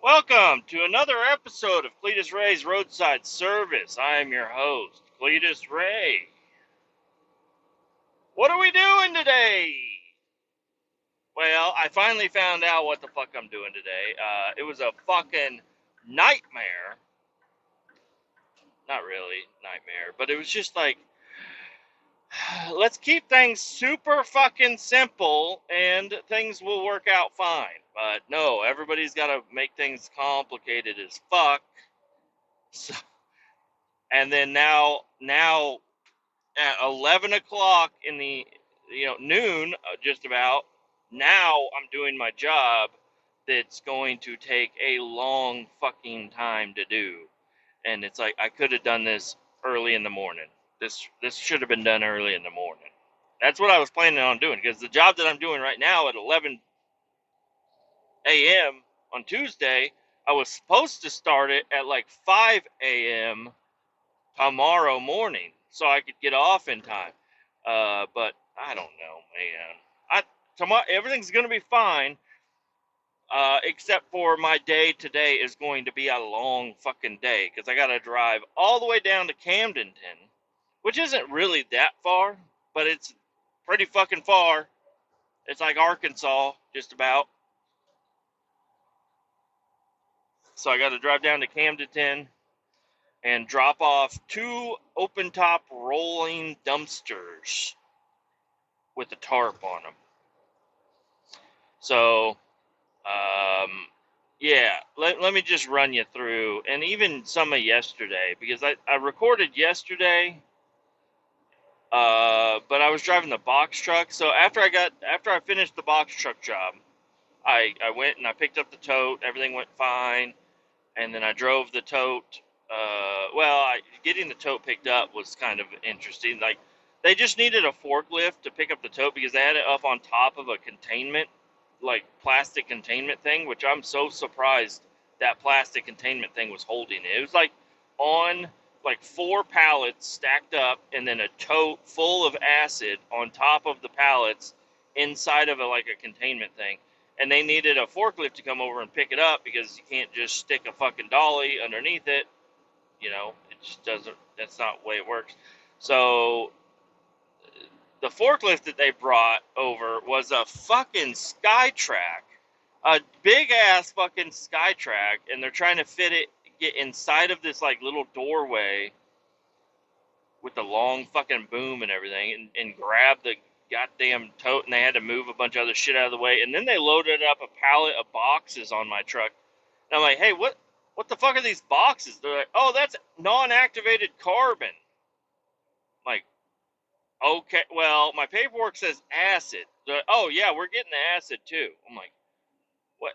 Welcome to another episode of Kletus Ray's Roadside Service. I am your host, Kletus Ray. What are we doing today? Well, I finally found out what the fuck I'm doing today. It was a fucking nightmare. Not really nightmare, but it was just like, let's keep things super fucking simple and things will work out fine. But no, everybody's got to make things complicated as fuck. So, and then now at 11 o'clock in the noon, just about, now I'm doing my job that's going to take a long fucking time to do, and it's like I could have done this early in the morning. This should have been done early in the morning. That's what I was planning on doing, because the job that I'm doing right now at 11 a.m. on Tuesday, I was supposed to start it at like 5 a.m. tomorrow morning so I could get off in time. But I don't know, man. Tomorrow everything's gonna be fine, except for my day today is going to be a long fucking day because I gotta drive all the way down to Camdenton, which isn't really that far, but it's pretty fucking far. It's like Arkansas, just about. So I gotta drive down to Camdenton and drop off two open top rolling dumpsters with a tarp on them. So, yeah, let me just run you through, and even some of yesterday, because I recorded yesterday, but I was driving the box truck. So after I finished the box truck job, I went and I picked up the tote. Everything went fine, and then I drove the tote. Getting the tote picked up was kind of interesting. Like, they just needed a forklift to pick up the tote because they had it up on top of a containment, like plastic containment thing, which I'm so surprised that plastic containment thing was holding it. It was like on like four pallets stacked up, and then a tote full of acid on top of the pallets inside of a containment thing. And they needed a forklift to come over and pick it up because you can't just stick a fucking dolly underneath it. It just doesn't, that's not the way it works. So the forklift that they brought over was a fucking Skytrack, a big ass fucking Skytrack, and they're trying to get inside of this like little doorway with the long fucking boom and everything, and grab the goddamn tote, and they had to move a bunch of other shit out of the way, and then they loaded up a pallet of boxes on my truck, and I'm like, hey, what the fuck are these boxes? They're like, oh, that's non-activated carbon. I'm like, okay, well, my paperwork says acid. They're like, oh yeah, we're getting the acid too. I'm like, what?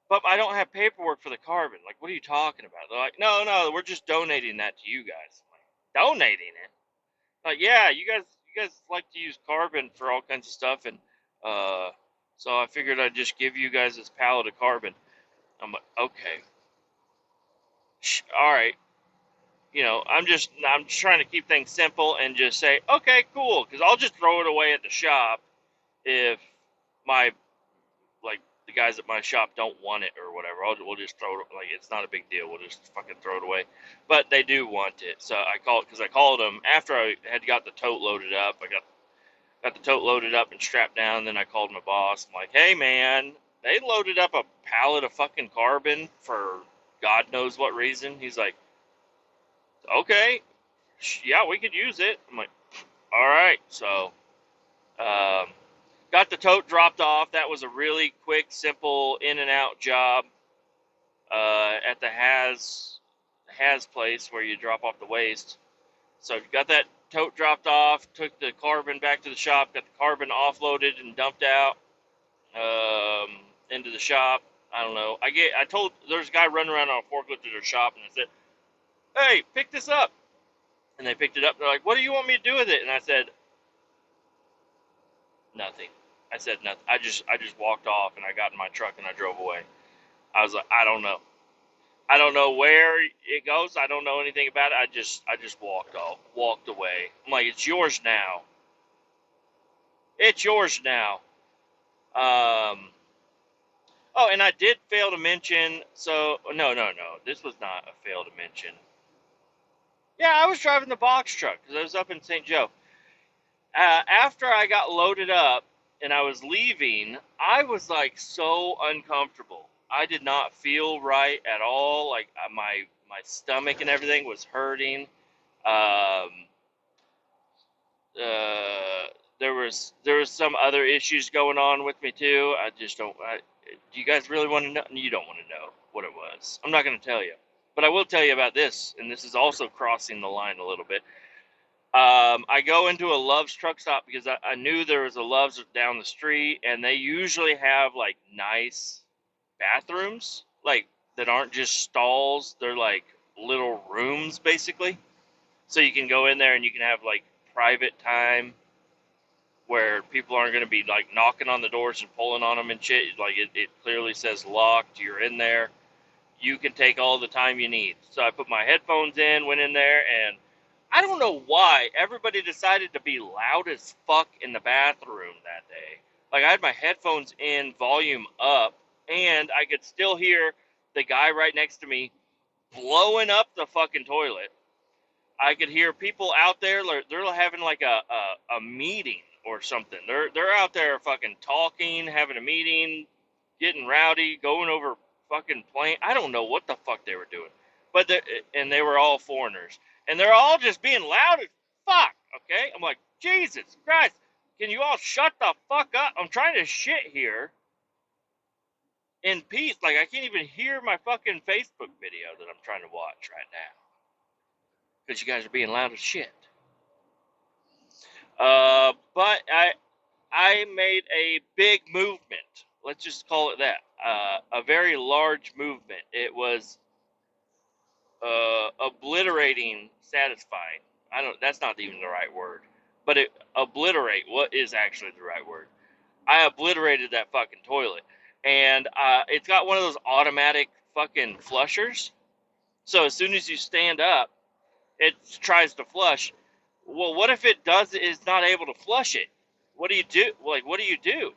But I don't have paperwork for the carbon. Like, what are you talking about? They're like, no, we're just donating that to you guys. I'm like, donating it? Like, yeah, you guys like to use carbon for all kinds of stuff, and so I figured I'd just give you guys this pallet of carbon. I'm like, okay, all right. I'm just trying to keep things simple and just say, okay, cool, because I'll just throw it away at the shop if my like the guys at my shop don't want it or whatever. We'll just throw it, like, it's not a big deal. We'll just fucking throw it away. But they do want it, so I called them after I had got the tote loaded up. I got the tote loaded up and strapped down. Then I called my boss. I'm like, hey man, they loaded up a pallet of fucking carbon for God knows what reason. He's like, okay, yeah, we could use it. I'm like, all right. So, got the tote dropped off. That was a really quick, simple in and out job at the has place where you drop off the waste. So got that tote dropped off, took the carbon back to the shop, got the carbon offloaded and dumped out into the shop. I don't know. I told there's a guy running around on a forklift at their shop, and I said, "Hey, pick this up." And they picked it up. They're like, "What do you want me to do with it?" And I said, "Nothing." I said nothing. I just walked off, and I got in my truck and I drove away. I was like, I don't know. I don't know where it goes. I don't know anything about it. I just walked away. I'm like, it's yours now. It's yours now. Um, Oh, and I did fail to mention. So no, this was not a fail to mention. Yeah, I was driving the box truck because I was up in St. Joe. After I got loaded up and I was leaving, I was like so uncomfortable. I did not feel right at all. Like my stomach and everything was hurting. Um, uh, there was some other issues going on with me too. I just don't. Do you guys really want to know? You don't want to know what it was. I'm not going to tell you, but I will tell you about this, and this is also crossing the line a little bit. I go into a Love's truck stop because I knew there was a Love's down the street, and they usually have like nice bathrooms, like that aren't just stalls. They're like little rooms basically, so you can go in there and you can have like private time where people aren't going to be like knocking on the doors and pulling on them and shit. Like it clearly says locked. You're in there. You can take all the time you need. So I put my headphones in, went in there, and I don't know why everybody decided to be loud as fuck in the bathroom that day. Like I had my headphones in, volume up, and I could still hear the guy right next to me blowing up the fucking toilet. I could hear people out there, they're having like a meeting or something. They're out there fucking talking, having a meeting, getting rowdy, going over fucking plane. I don't know what the fuck they were doing, but and they were all foreigners, and they're all just being loud as fuck. Okay, I'm like, Jesus Christ, can you all shut the fuck up? I'm trying to shit here in peace. Like I can't even hear my fucking Facebook video that I'm trying to watch right now because you guys are being loud as shit. But I made a big movement. Let's just call it that. A very large movement. It was obliterating, satisfying. I don't. That's not even the right word. But obliterate. What is actually the right word? I obliterated that fucking toilet, and it's got one of those automatic fucking flushers. So as soon as you stand up, it tries to flush. Well, what if it is not able to flush it? What do you do? Like, what do you do?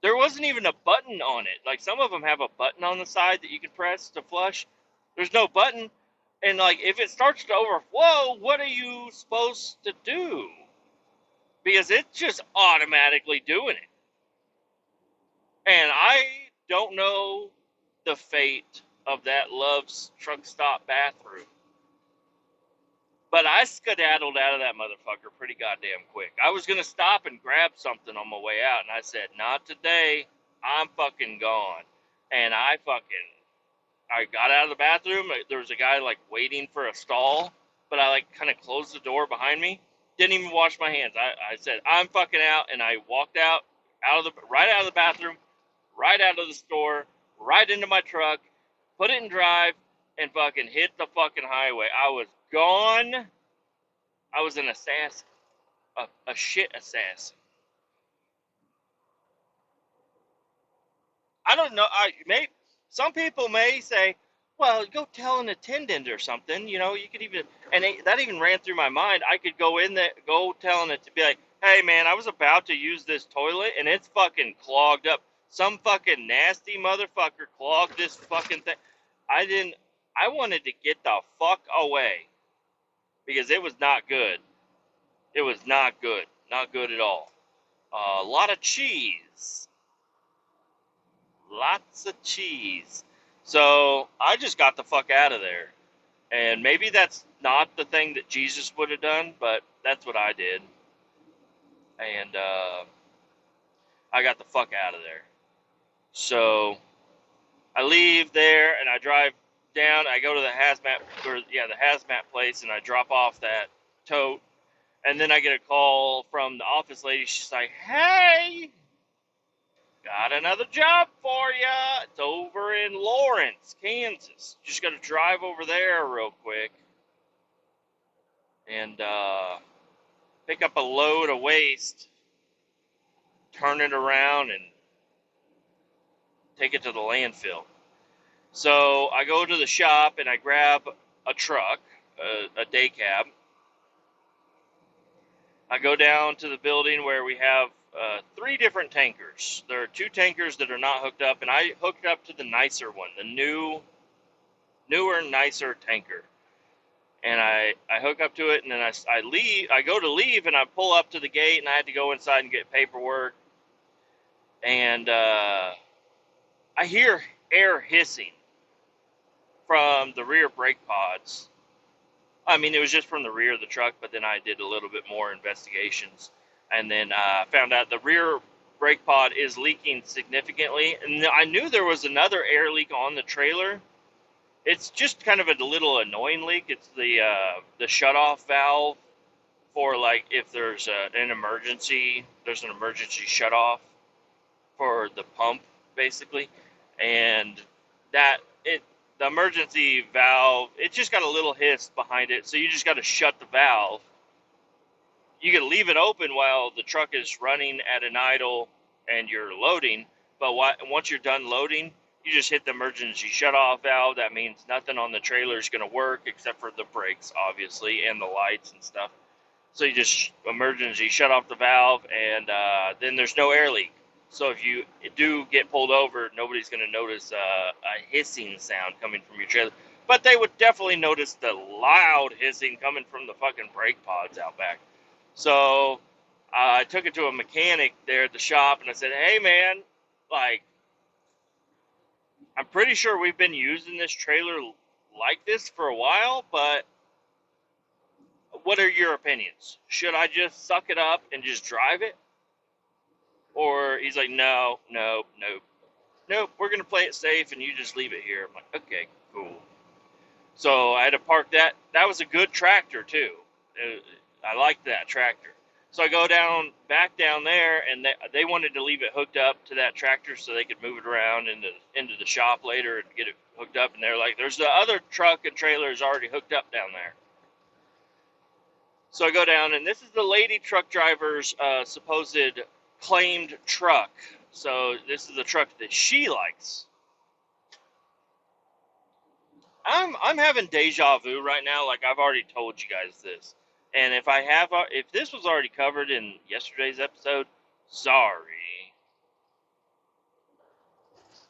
There wasn't even a button on it. Like, some of them have a button on the side that you can press to flush. There's no button. And, like, if it starts to overflow, what are you supposed to do? Because it's just automatically doing it. And I don't know the fate of that Love's truck stop bathroom. But I skedaddled out of that motherfucker pretty goddamn quick. I was going to stop and grab something on my way out, and I said, not today. I'm fucking gone. And I got out of the bathroom. There was a guy, like, waiting for a stall, but I, like, kind of closed the door behind me. Didn't even wash my hands. I said, I'm fucking out, and I walked right out of the bathroom, right out of the store, right into my truck, put it in drive, and fucking hit the fucking highway. I was gone. I was an assassin. A shit assassin. I don't know. Some people may say, well, go tell an attendant or something. You know, you could even, and that even ran through my mind. I could go in there, go telling it to be like, hey, man, I was about to use this toilet, and it's fucking clogged up. Some fucking nasty motherfucker clogged this fucking thing. I wanted to get the fuck away because it was not good. It was not good. Not good at all. A lot of cheese. Lots of cheese. So I just got the fuck out of there. And maybe that's not the thing that Jesus would have done, but that's what I did. And I got the fuck out of there. So I leave there and I drive down. I go to the hazmat place, and I drop off that tote. And then I get a call from the office lady. She's like, hey, got another job for you. It's over in Lawrence, Kansas. Just got to drive over there real quick and pick up a load of waste, turn it around, and take it to the landfill. So I go to the shop and I grab a truck, a day cab. I go down to the building where we have three different tankers. There are two tankers that are not hooked up, and I hooked up to the nicer one, the newer, nicer tanker. And I hook up to it, and then I leave. I go to leave, and I pull up to the gate, and I had to go inside and get paperwork. And I hear air hissing from the rear brake pods. I mean, it was just from the rear of the truck, but then I did a little bit more investigations, and then found out the rear brake pod is leaking significantly. And I knew there was another air leak on the trailer. It's just kind of a little annoying leak. It's the shutoff valve for, like, if there's an emergency, there's an emergency shutoff for the pump, basically. And the emergency valve, it just got a little hiss behind it, so you just got to shut the valve. You can leave it open while the truck is running at an idle and you're loading, but once you're done loading, you just hit the emergency shutoff valve. That means nothing on the trailer is going to work except for the brakes, obviously, and the lights and stuff. So you just emergency shut off the valve, and then there's no air leak. So if you do get pulled over, nobody's going to notice a hissing sound coming from your trailer. But they would definitely notice the loud hissing coming from the fucking brake pods out back. So I took it to a mechanic there at the shop, and I said, hey, man, like, I'm pretty sure we've been using this trailer like this for a while, but what are your opinions? Should I just suck it up and just drive it? Or he's like, no, we're going to play it safe and you just leave it here. I'm like, okay, cool. So I had to park that. That was a good tractor, too. I liked that tractor. So I go back down there, and they wanted to leave it hooked up to that tractor so they could move it around into the shop later and get it hooked up. And they're like, there's the other truck and trailer is already hooked up down there. So I go down, and this is the lady truck driver's supposed claimed truck. So this is the truck that she likes. I'm having deja vu right now, like I've already told you guys this. And if this was already covered in yesterday's episode, sorry.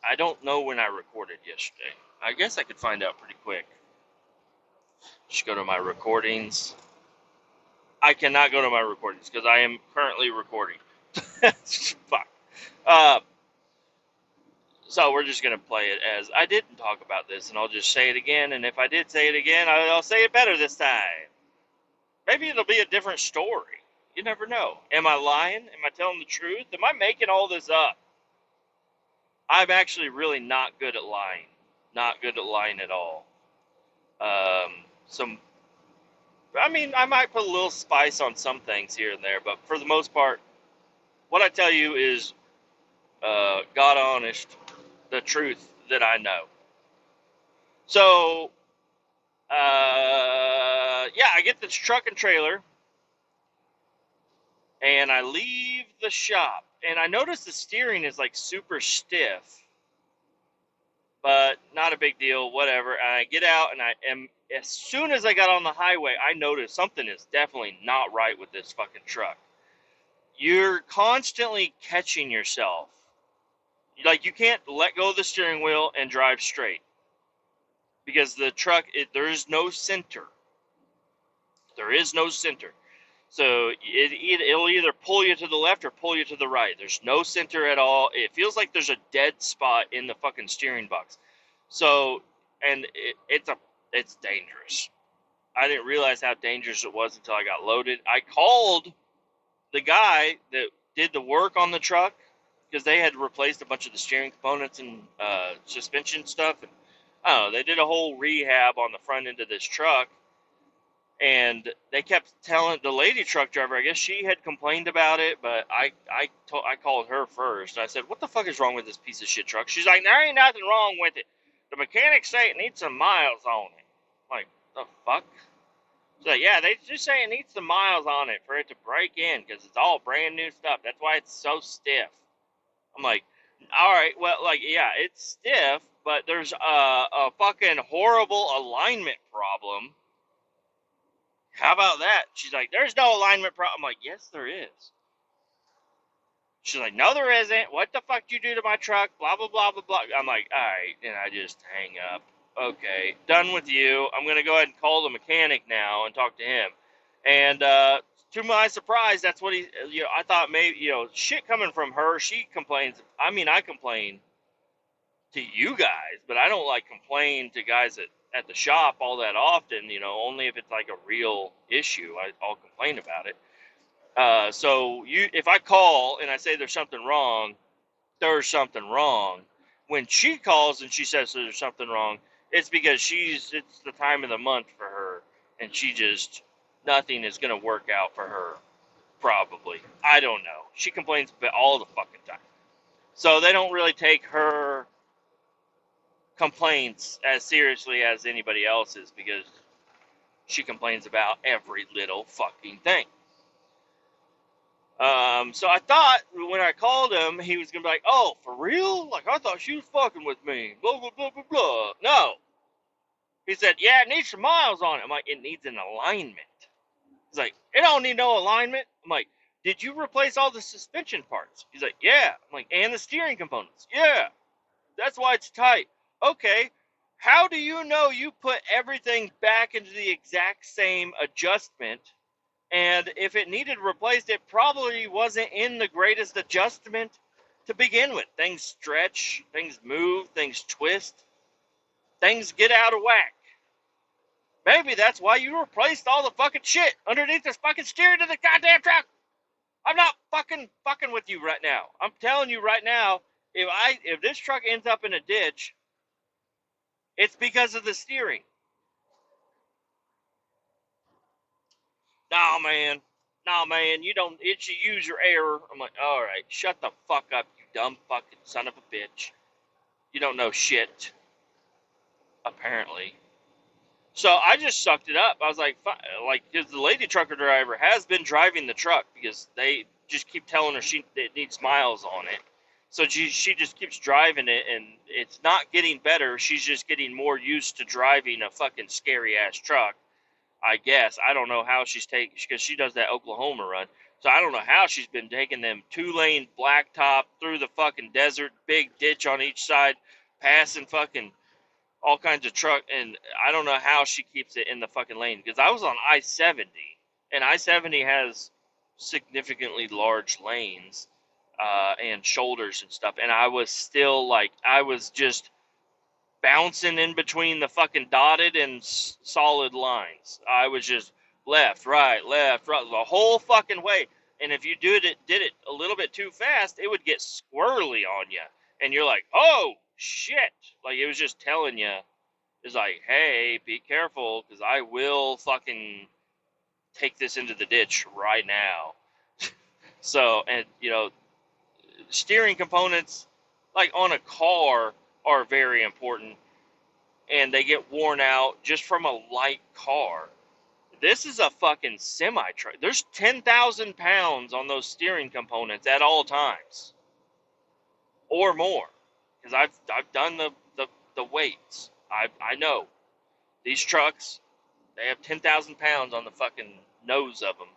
I don't know when I recorded yesterday. I guess I could find out pretty quick. Just go to my recordings. I cannot go to my recordings because I am currently recording. Fuck. So we're just going to play it as I didn't talk about this, and I'll just say it again. And if I did say it again, I'll say it better this time. Maybe it'll be a different story. You never know. Am I lying? Am I telling the truth? Am I making all this up? I'm actually really not good at lying. Not good at lying at all. I might put a little spice on some things here and there, but for the most part, what I tell you is God honest, the truth that I know. So, I get this truck and trailer, and I leave the shop, and I notice the steering is like super stiff, but not a big deal, whatever. And I get out, and as soon as I got on the highway, I noticed something is definitely not right with this fucking truck. You're constantly catching yourself. Like, you can't let go of the steering wheel and drive straight. Because the truck, there is no center. There is no center. So it'll either pull you to the left or pull you to the right. There's no center at all. It feels like there's a dead spot in the fucking steering box. So, and it's dangerous. I didn't realize how dangerous it was until I got loaded. I called the guy that did the work on the truck because they had replaced a bunch of the steering components and suspension stuff. And I don't know, they did a whole rehab on the front end of this truck. And they kept telling the lady truck driver, I guess she had complained about it, but I called her first. I said, what the fuck is wrong with this piece of shit truck? She's like, there ain't nothing wrong with it. The mechanics say it needs some miles on it. I'm like, the fuck? She's like, yeah, they just say it needs some miles on it for it to break in because it's all brand new stuff. That's why it's so stiff. I'm like, all right, well, like, yeah, it's stiff, but there's a fucking horrible alignment problem. How about that? She's like, there's no alignment problem. I'm like, yes, there is. She's like, no, there isn't. What the fuck you do to my truck? Blah, blah, blah, blah, blah. I'm like, all right. And I just hang up. Okay, done with you. I'm going to go ahead and call the mechanic now and talk to him. And to my surprise, that's what I thought maybe, shit coming from her. She complains. I mean, I complain to you guys, but I don't like complain to guys at the shop all that often, only if it's like a real issue. I'll complain about it. So if I call and I say there's something wrong, there's something wrong. When she calls and she says there's something wrong, it's because it's the time of the month for her, and nothing is going to work out for her, probably. I don't know. She complains all the fucking time. So they don't really take her complaints as seriously as anybody else's, because she complains about every little fucking thing. So I thought when I called him, he was going to be like, oh, for real? Like, I thought she was fucking with me. Blah, blah, blah, blah, blah. No. He said, yeah, it needs some miles on it. I'm like, it needs an alignment. He's like, it don't need no alignment. I'm like, did you replace all the suspension parts? He's like, yeah. I'm like, and the steering components? Yeah. That's why it's tight. Okay. How do you know you put everything back into the exact same adjustment? And if it needed replaced, it probably wasn't in the greatest adjustment to begin with. Things stretch, things move, things twist, things get out of whack. Maybe that's why you replaced all the fucking shit underneath this fucking steering of the goddamn truck. I'm not fucking with you right now. I'm telling you right now, if this truck ends up in a ditch, it's because of the steering. No, man, you should use your error. I'm like, all right, shut the fuck up, you dumb fucking son of a bitch. You don't know shit, apparently. So I just sucked it up. I was like, because the lady trucker driver has been driving the truck, because they just keep telling her it needs miles on it. So she just keeps driving it, and it's not getting better. She's just getting more used to driving a fucking scary ass truck. I guess. I don't know how she's taking, because she does that Oklahoma run. So I don't know how she's been taking them 2-lane blacktop through the fucking desert, big ditch on each side, passing fucking all kinds of truck, and I don't know how she keeps it in the fucking lane, because I was on I-70, and I-70 has significantly large lanes, and shoulders and stuff, and I was still I was just bouncing in between the fucking dotted and solid lines. I was just left, right, the whole fucking way. And if you did it a little bit too fast, it would get squirrely on you. And you're like, oh, shit. Like, it was just telling you, it's like, hey, be careful, because I will fucking take this into the ditch right now. So, and, steering components, like on a car, are very important, and they get worn out just from a light car. This is a fucking semi-truck. There's 10,000 pounds on those steering components at all times, or more, because I've done the weights. I know these trucks, they have 10,000 pounds on the fucking nose of them,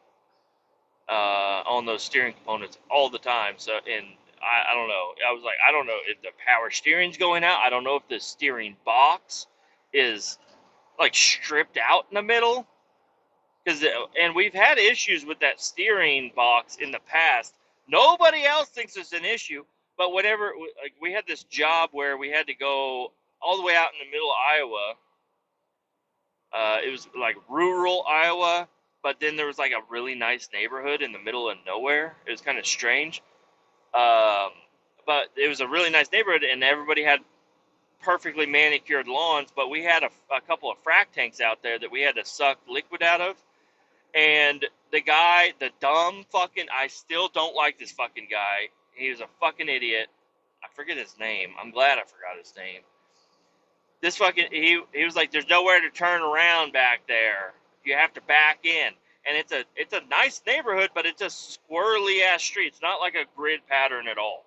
on those steering components all the time. So, and I don't know. I was like, I don't know if the power steering's going out. I don't know if the steering box is like stripped out in the middle. And we've had issues with that steering box in the past. Nobody else thinks it's an issue, but whenever, like, we had this job where we had to go all the way out in the middle of Iowa. It was like rural Iowa, but then there was like a really nice neighborhood in the middle of nowhere. It was kind of strange. But it was a really nice neighborhood, and everybody had perfectly manicured lawns, but we had a couple of frac tanks out there that we had to suck liquid out of. And the guy, the dumb fucking, I still don't like this fucking guy. He was a fucking idiot. I forget his name. I'm glad I forgot his name. This fucking, he was like, there's nowhere to turn around back there. You have to back in. And it's a nice neighborhood, but it's a squirrely ass street. It's not like a grid pattern at all.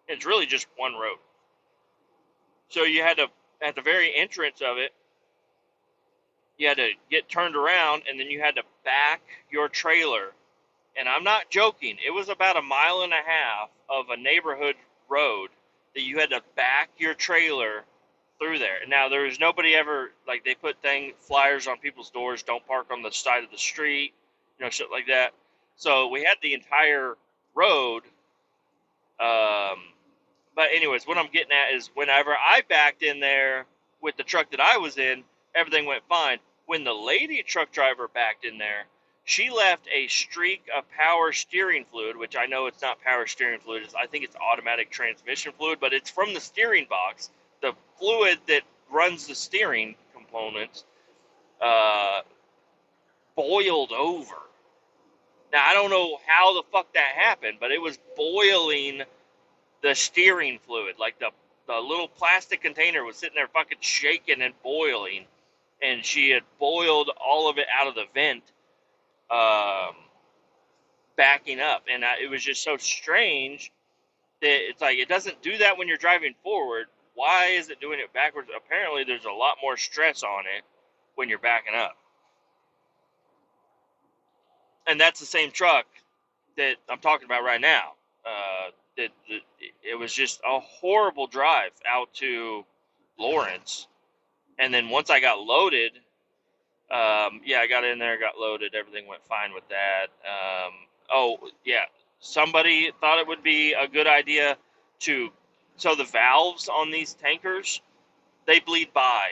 It's really just one road. So you had to, at the very entrance of it, you had to get turned around, and then you had to back your trailer and I'm not joking, it was about a mile and a half of a neighborhood road that you had to back your trailer through there. Now, there was nobody ever, like, they put flyers on people's doors, don't park on the side of the street, shit like that. So we had the entire road. But anyways, what I'm getting at is whenever I backed in there with the truck that I was in, everything went fine. When the lady truck driver backed in there, she left a streak of power steering fluid, which I know it's not power steering fluid. I think it's automatic transmission fluid, but it's from the steering box. The fluid that runs the steering components boiled over. Now, I don't know how the fuck that happened, but it was boiling the steering fluid. Like the little plastic container was sitting there fucking shaking and boiling, and she had boiled all of it out of the vent, backing up. And it was just so strange that it's like, it doesn't do that when you're driving forward. Why is it doing it backwards? Apparently there's a lot more stress on it when you're backing up. And that's the same truck that I'm talking about right now. It was just a horrible drive out to Lawrence. And then once I got loaded, I got in there, got loaded, everything went fine with that. Somebody thought it would be a good idea so the valves on these tankers, they bleed by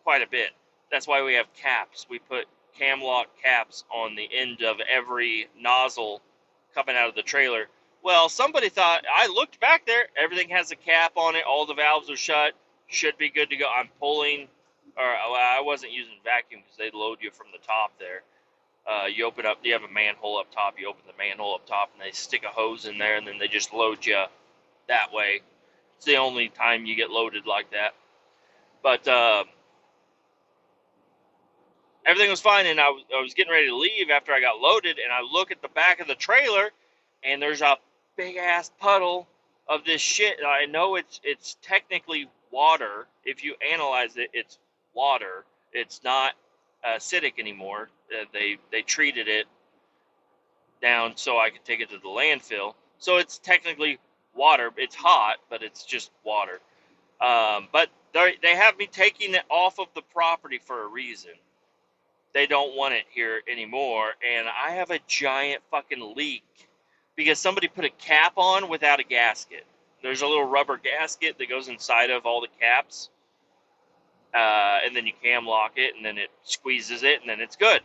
quite a bit. That's why we have caps. We put cam lock caps on the end of every nozzle coming out of the trailer. Well, somebody thought, I looked back there, everything has a cap on it, all the valves are shut, should be good to go. I'm pulling, I wasn't using vacuum because they load you from the top there. You open up, you have a manhole up top, you open the manhole up top, and they stick a hose in there, and then they just load you that way. It's the only time you get loaded like that. But everything was fine, and I was getting ready to leave after I got loaded, and I look at the back of the trailer, and there's a big-ass puddle of this shit. I know it's technically water. If you analyze it, it's water. It's not acidic anymore. They treated it down so I could take it to the landfill. So it's technically water. It's hot, but it's just water. But they have me taking it off of the property for a reason. They don't want it here anymore, and I have a giant fucking leak because somebody put a cap on without a gasket. There's a little rubber gasket that goes inside of all the caps, and then you cam lock it, and then it squeezes it, and then it's good.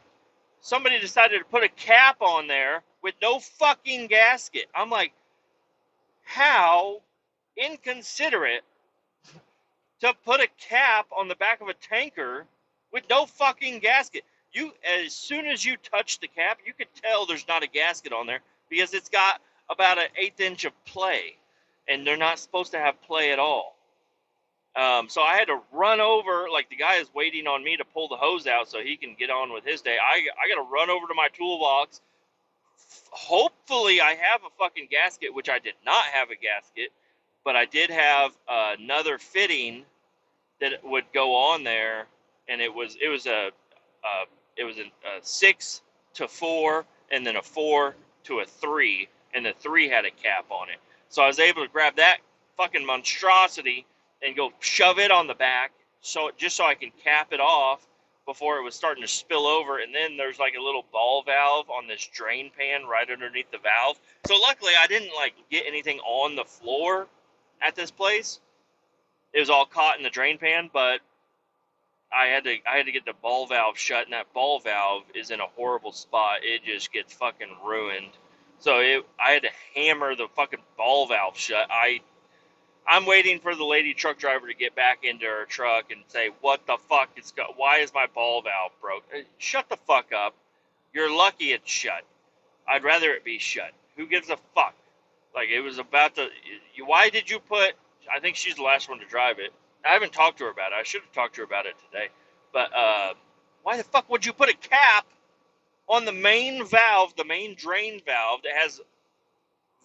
Somebody decided to put a cap on there with no fucking gasket. I'm like, how inconsiderate to put a cap on the back of a tanker with no fucking gasket. As soon as you touch the cap, you could tell there's not a gasket on there because it's got about an 1/8 inch of play, and they're not supposed to have play at all. So I had to run over, like the guy is waiting on me to pull the hose out so he can get on with his day. I got to run over to my toolbox. Hopefully I have a fucking gasket, which I did not have a gasket, but I did have another fitting that would go on there, and it was a 6 to 4, and then a 4 to a 3, and the 3 had a cap on it. So I was able to grab that fucking monstrosity and go shove it on the back, just so I can cap it off before it was starting to spill over. And then there's like a little ball valve on this drain pan right underneath the valve. So luckily I didn't get anything on the floor at this place. It was all caught in the drain pan, but I had to get the ball valve shut, and that ball valve is in a horrible spot. It just gets fucking ruined. So I had to hammer the fucking ball valve shut. I'm waiting for the lady truck driver to get back into her truck and say, what the fuck why is my ball valve broke? Shut the fuck up. You're lucky it's shut. I'd rather it be shut. Who gives a fuck? It was about to, why did you put, I think she's the last one to drive it. I haven't talked to her about it. I should have talked to her about it today. But why the fuck would you put a cap on the main valve, the main drain valve that has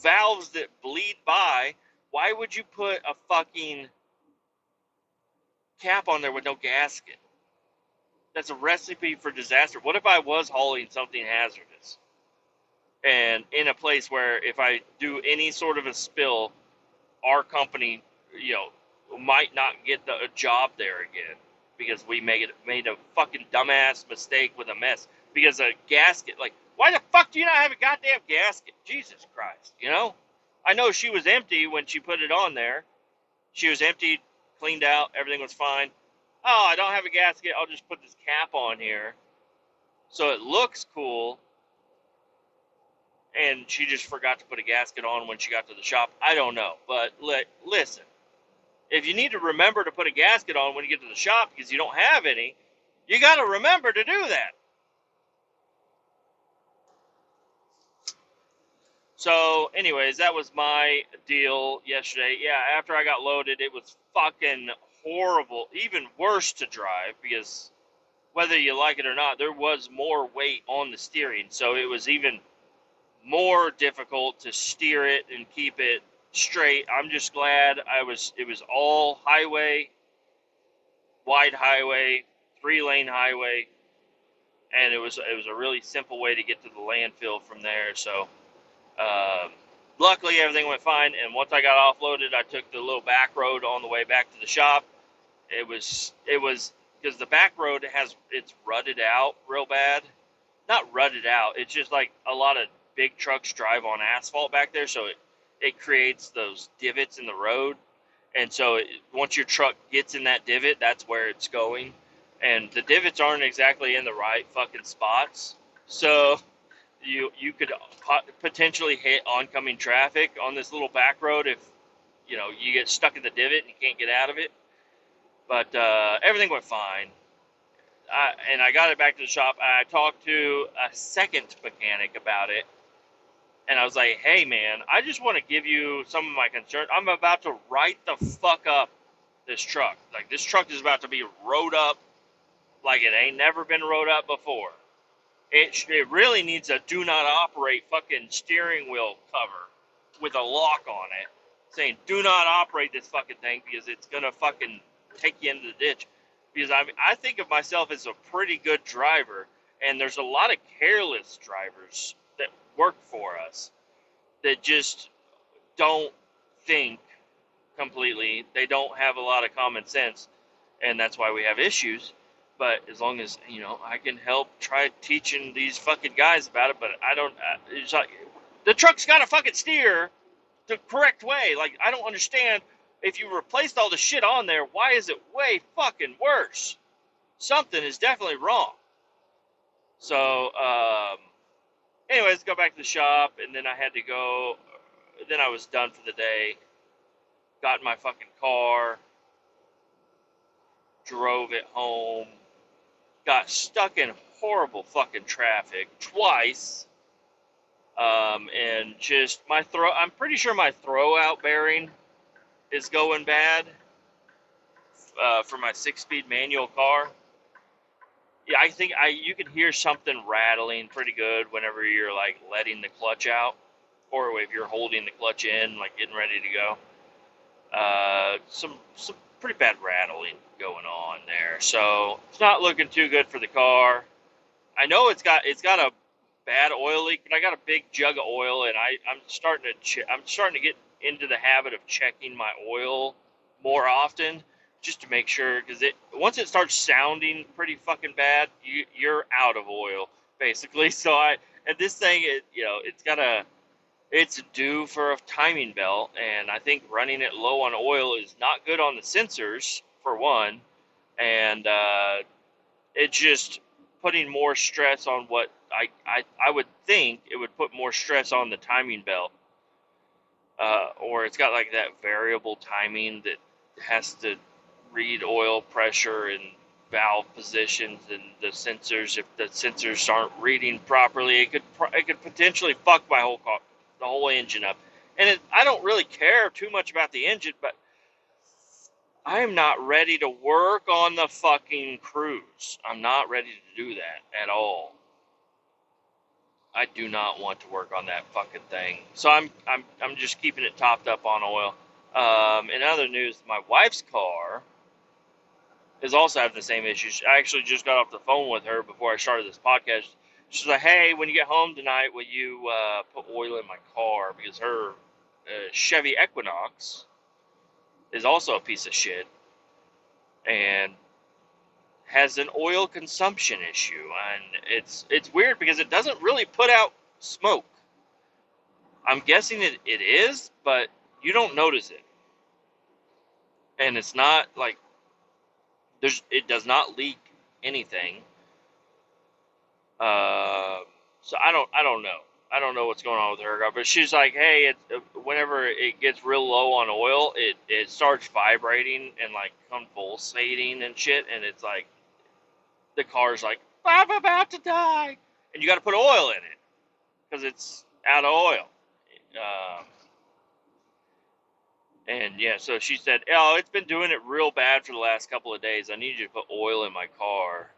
valves that bleed by? Why would you put a fucking cap on there with no gasket? That's a recipe for disaster. What if I was hauling something hazardous? and in a place where if I do any sort of a spill, our company, might not get a job there again because we made a fucking dumbass mistake with a mess because a gasket. Like, why the fuck do you not have a goddamn gasket? Jesus Christ, I know she was empty when she put it on there. She was empty, cleaned out, everything was fine. Oh, I don't have a gasket. I'll just put this cap on here so it looks cool. And she just forgot to put a gasket on when she got to the shop. I don't know, but listen. If you need to remember to put a gasket on when you get to the shop because you don't have any, you got to remember to do that. So, anyways, that was my deal yesterday. Yeah, after I got loaded, it was fucking horrible. Even worse to drive because whether you like it or not, there was more weight on the steering. So it was even more difficult to steer it and keep it straight. I'm just glad it was all highway, wide highway, 3-lane highway, and it was a really simple way to get to the landfill from there. So luckily everything went fine, and once I got offloaded, I took the little back road on the way back to the shop. It was because the back road it's rutted out real bad. Not rutted out, it's just like a lot of big trucks drive on asphalt back there, so it creates those divots in the road. And so once your truck gets in that divot, that's where it's going. And the divots aren't exactly in the right fucking spots. So you could potentially hit oncoming traffic on this little back road if, you get stuck in the divot and you can't get out of it. But everything went fine. And I got it back to the shop. I talked to a second mechanic about it. And I was like, hey, man, I just want to give you some of my concerns. I'm about to write the fuck up this truck. Like, this truck is about to be rode up like it ain't never been rode up before. It really needs a do not operate fucking steering wheel cover with a lock on it saying do not operate this fucking thing because it's going to fucking take you into the ditch. Because I think of myself as a pretty good driver, and there's a lot of careless drivers that work for us that just don't think completely. They don't have a lot of common sense, and that's why we have issues. But as long as, I can help try teaching these fucking guys about it, but I don't, it's like, the truck's got to fucking steer the correct way. Like, I don't understand. If you replaced all the shit on there, why is it way fucking worse? Something is definitely wrong. So, anyways, go back to the shop, and then I had to go. Then I was done for the day. Got in my fucking car. Drove it home. Got stuck in horrible fucking traffic twice. And just I'm pretty sure my throwout bearing is going bad for my 6-speed manual car. Yeah, I think you can hear something rattling pretty good whenever you're like letting the clutch out, or if you're holding the clutch in, like getting ready to go. Some pretty bad rattling going on there, so it's not looking too good for the car. I know it's got a bad oil leak, but I got a big jug of oil, and I'm starting to get into the habit of checking my oil more often, just to make sure, because once it starts sounding pretty fucking bad, you're out of oil basically. So and this thing, it's due for a timing belt, and I think running it low on oil is not good on the sensors for one, and it's just putting more stress on what I would think it would put more stress on the timing belt. Or it's got like that variable timing that has to read oil pressure and valve positions and the sensors. If the sensors aren't reading properly, it could potentially fuck my whole car, the whole engine up. And I don't really care too much about the engine, but I'm not ready to work on the fucking cruise. I'm not ready to do that at all. I do not want to work on that fucking thing. So I'm just keeping it topped up on oil. In other news, my wife's car is also having the same issues. I actually just got off the phone with her before I started this podcast. She's like, hey, when you get home tonight, will you put oil in my car? Because her Chevy Equinox is also a piece of shit and has an oil consumption issue. And it's weird because it doesn't really put out smoke. I'm guessing it is, but you don't notice it. And it's not like it does not leak anything. So I don't know. I don't know what's going on with her, but she's like, hey, whenever it gets real low on oil, it starts vibrating and like convulsating and shit, and it's like the car's like, I'm about to die, and you got to put oil in it because it's out of oil. Um, and yeah, so she said, oh, it's been doing it real bad for the last couple of days. I need you to put oil in my car.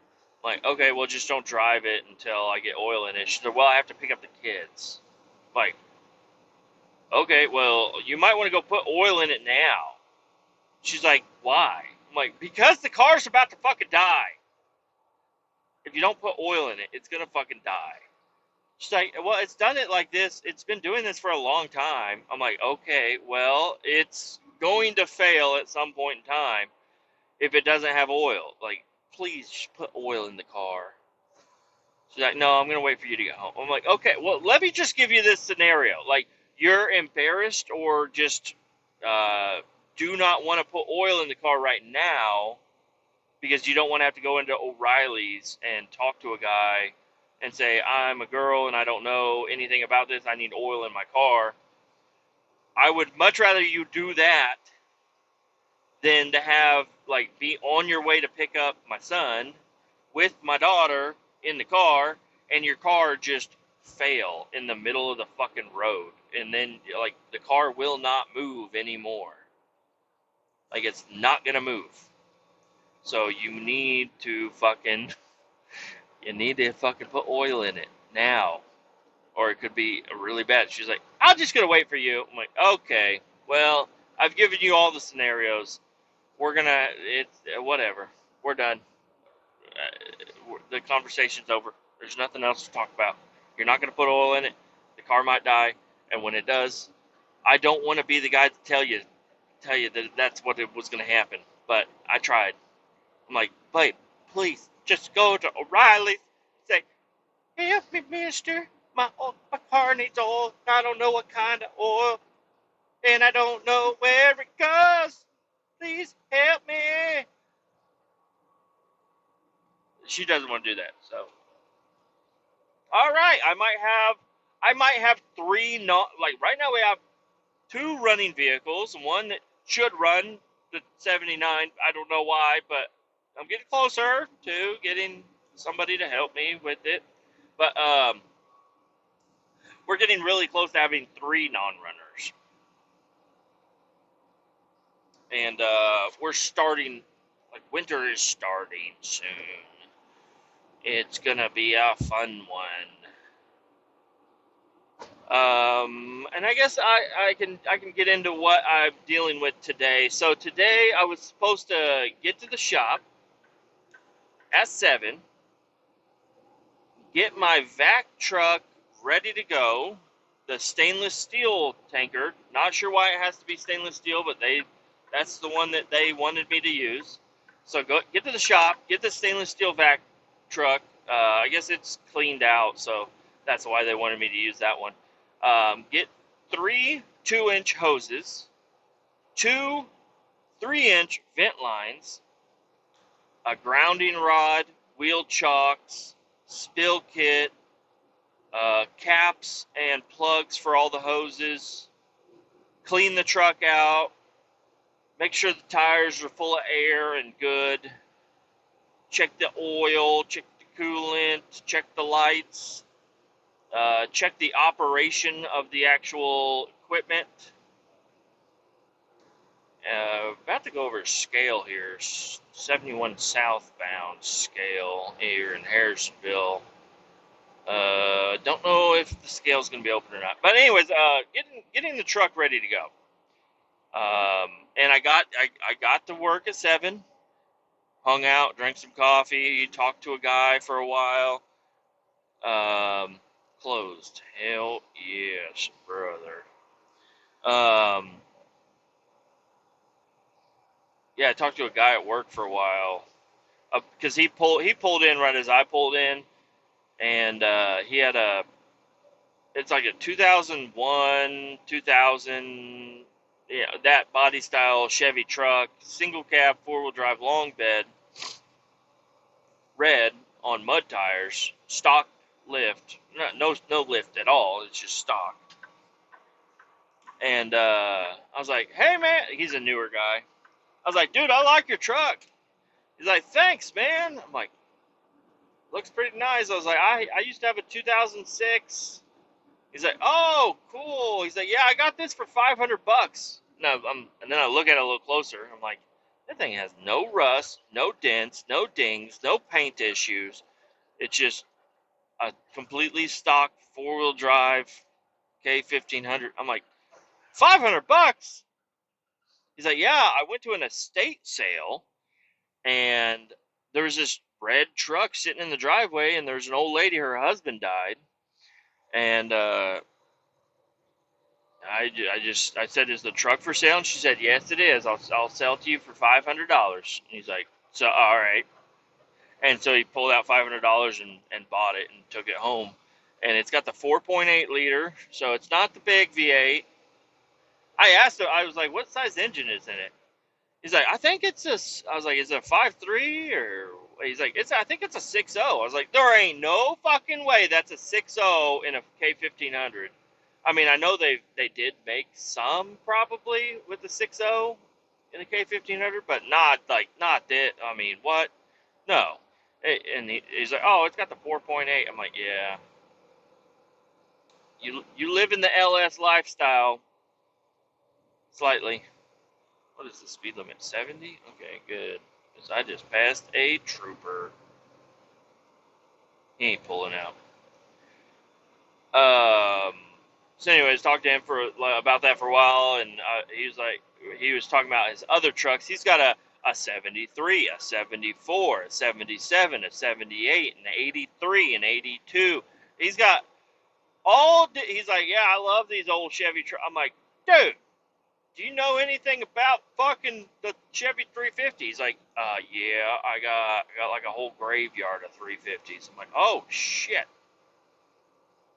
Like, okay, well, just don't drive it until I get oil in it. She said, well, I have to pick up the kids. Like, okay, well, you might want to go put oil in it now. She's like, why? I'm like, because the car's about to fucking die. If you don't put oil in it, it's going to fucking die. She's like, well, it's done it like this. It's been doing this for a long time. I'm like, okay, well, it's going to fail at some point in time if it doesn't have oil. Like, please just put oil in the car. She's like, no, I'm going to wait for you to get home. I'm like, okay, well, let me just give you this scenario. Like, you're embarrassed or just do not want to put oil in the car right now because you don't want to have to go into O'Reilly's and talk to a guy and say, I'm a girl and I don't know anything about this. I need oil in my car. I would much rather you do that than to have, like, be on your way to pick up my son with my daughter in the car and your car just fail in the middle of the fucking road. And then, like, the car will not move anymore. Like, it's not going to move. So you need to fucking put oil in it now. Or it could be really bad. She's like, I'm just going to wait for you. I'm like, okay, well, I've given you all the scenarios. We're going to, it's whatever. We're done. The conversation's over. There's nothing else to talk about. You're not going to put oil in it. The car might die. And when it does, I don't want to be the guy to tell you that that's what it was going to happen. But I tried. I'm like, babe, please, just go to O'Reilly's. Say, help me, mister. My car needs oil. I don't know what kind of oil. And I don't know where it goes. Please help me. She doesn't want to do that. So, all right. I might have three, not like right now we have two running vehicles and one that should run the 79. I don't know why, but I'm getting closer to getting somebody to help me with it. But we're getting really close to having three non-runners. And we're starting, like, winter is starting soon. It's going to be a fun one. And I guess I can get into what I'm dealing with today. So today I was supposed to get to the shop at 7, get my vac truck ready to go, the stainless steel tanker. Not sure why it has to be stainless steel, but that's the one that they wanted me to use. So get to the shop, get the stainless steel vac truck. I guess it's cleaned out, so that's why they wanted me to use that one. Get 3 2-inch hoses, 2 3-inch vent lines, a grounding rod, wheel chocks, spill kit, caps and plugs for all the hoses, clean the truck out, make sure the tires are full of air and good, check the oil, check the coolant, check the lights, check the operation of the actual equipment. About to go over a scale here, 71 southbound scale here in Harrisonville. Don't know if the scale's going to be open or not. But anyways, getting the truck ready to go. And I got to work at 7, hung out, drank some coffee, talked to a guy for a while. Closed. Hell yes, brother. Um, yeah, I talked to a guy at work for a while because he pulled in right as I pulled in, and he had it's like a 2001, 2000, yeah, that body style Chevy truck, single cab, 4-wheel drive, long bed, red on mud tires, stock lift, no lift at all. It's just stock. And I was like, hey man, he's a newer guy. I was like, dude, I like your truck. He's like, thanks, man. I'm like, looks pretty nice. I was like, I used to have a 2006. He's like, oh, cool. He's like, yeah, I got this for $500. No, and then I look at it a little closer. I'm like, that thing has no rust, no dents, no dings, no paint issues. It's just a completely stock 4-wheel drive K1500. I'm like, $500? He's like, yeah, I went to an estate sale and there was this red truck sitting in the driveway, and there's an old lady, her husband died, and I said, is the truck for sale? And she said, yes, it is. I'll sell it to you for $500. And he's like, so all right. And so he pulled out $500 and bought it and took it home. And it's got the 4.8 liter, so it's not the big V8. I asked him, I was like, what size engine is in it? He's like, I think it's a. I was like, is it a 5.3 or? He's like, I think it's a 6.0. I was like, there ain't no fucking way that's a 6.0 in a K1500. I mean, I know they did make some probably with the 6.0 in the K1500, but not that. I mean, what? No. And he's like, oh, it's got the 4.8. I'm like, yeah. You live in the LS lifestyle slightly. What is the speed limit? 70? Okay, good. Because I just passed a trooper. He ain't pulling out. So anyways, talked to him about that for a while, and he was talking about his other trucks. He's got a 73, a 74, a 77, a 78, an 83, an 82. He's got he's like, yeah, I love these old Chevy trucks. I'm like, dude, do you know anything about fucking the Chevy 350? He's like, yeah, I got like a whole graveyard of 350s. I'm like, oh shit.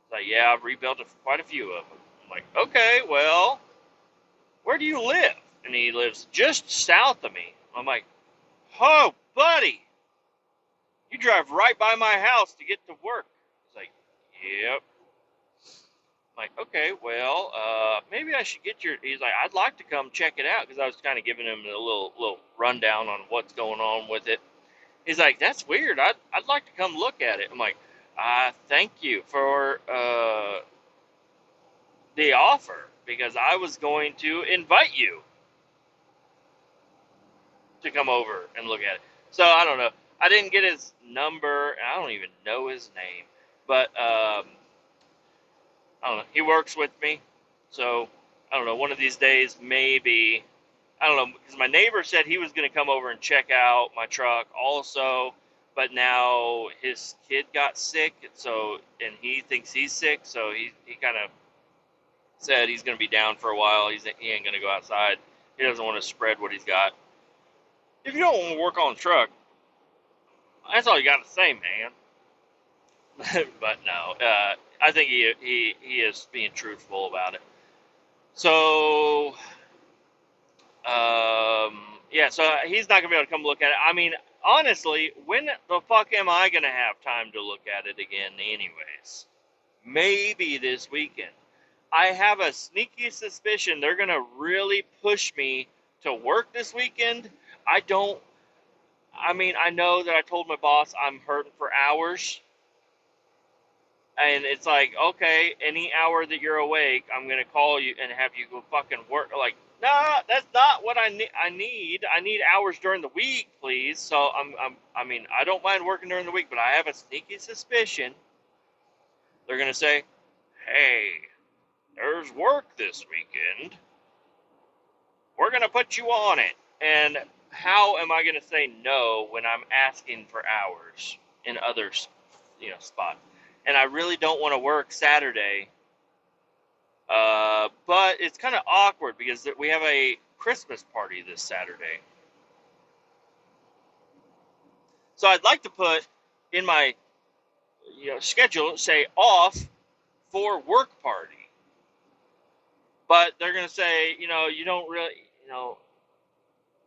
He's like, yeah, I've rebuilt quite a few of them. I'm like, okay, well, where do you live? And he lives just south of me. I'm like, oh, buddy, you drive right by my house to get to work. He's like, yep. I'm like, okay, well, maybe I should get your. He's like, I'd like to come check it out, because I was kind of giving him a little rundown on what's going on with it. He's like, that's weird. I'd like to come look at it. I'm like, thank you for the offer, because I was going to invite you to come over and look at it. So I don't know. I didn't get his number. I don't even know his name, but I don't know. He works with me, so I don't know. One of these days, maybe, I don't know, because my neighbor said he was going to come over and check out my truck also, but now his kid got sick, and he thinks he's sick, so he kind of said he's going to be down for a while. He ain't going to go outside. He doesn't want to spread what he's got. If you don't want to work on the truck, that's all you got to say, man. But no, I think he is being truthful about it. So, yeah, so he's not going to be able to come look at it. I mean, honestly, when the fuck am I going to have time to look at it again anyways? Maybe this weekend. I have a sneaky suspicion they're going to really push me to work this weekend. I know that I told my boss I'm hurting for hours. And it's like, okay, any hour that you're awake, I'm going to call you and have you go fucking work. Like, nah, that's not what I need. I need hours during the week, please. So I don't mind working during the week, but I have a sneaky suspicion they're going to say, hey, there's work this weekend. We're going to put you on it. And how am I going to say no when I'm asking for hours in other, spots? and I really don't want to work Saturday. But it's kind of awkward because we have a Christmas party this Saturday. So I'd like to put in my schedule, say off for work party. But they're going to say, you don't really,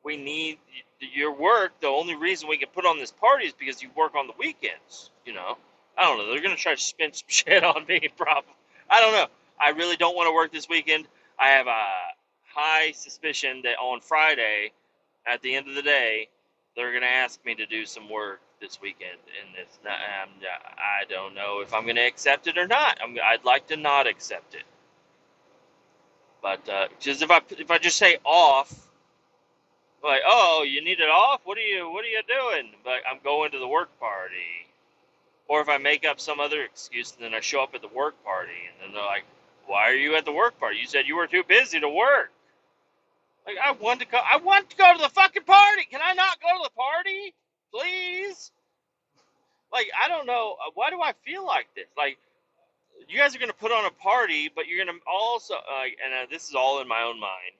we need your work. The only reason we can put on this party is because you work on the weekends, I don't know. They're going to try to spin some shit on me, probably. I don't know. I really don't want to work this weekend. I have a high suspicion that on Friday, at the end of the day, they're going to ask me to do some work this weekend, and it's not. I don't know if I'm going to accept it or not. I'd like to not accept it, but just if I just say off, like, oh, you need it off? What are you doing? But I'm going to the work party. Or if I make up some other excuse and then I show up at the work party and then they're like, why are you at the work party? You said you were too busy to work. Like, I want to go to the fucking party. Can I not go to the party? Please? Like, I don't know. Why do I feel like this? Like, you guys are going to put on a party, but you're going to also, and this is all in my own mind.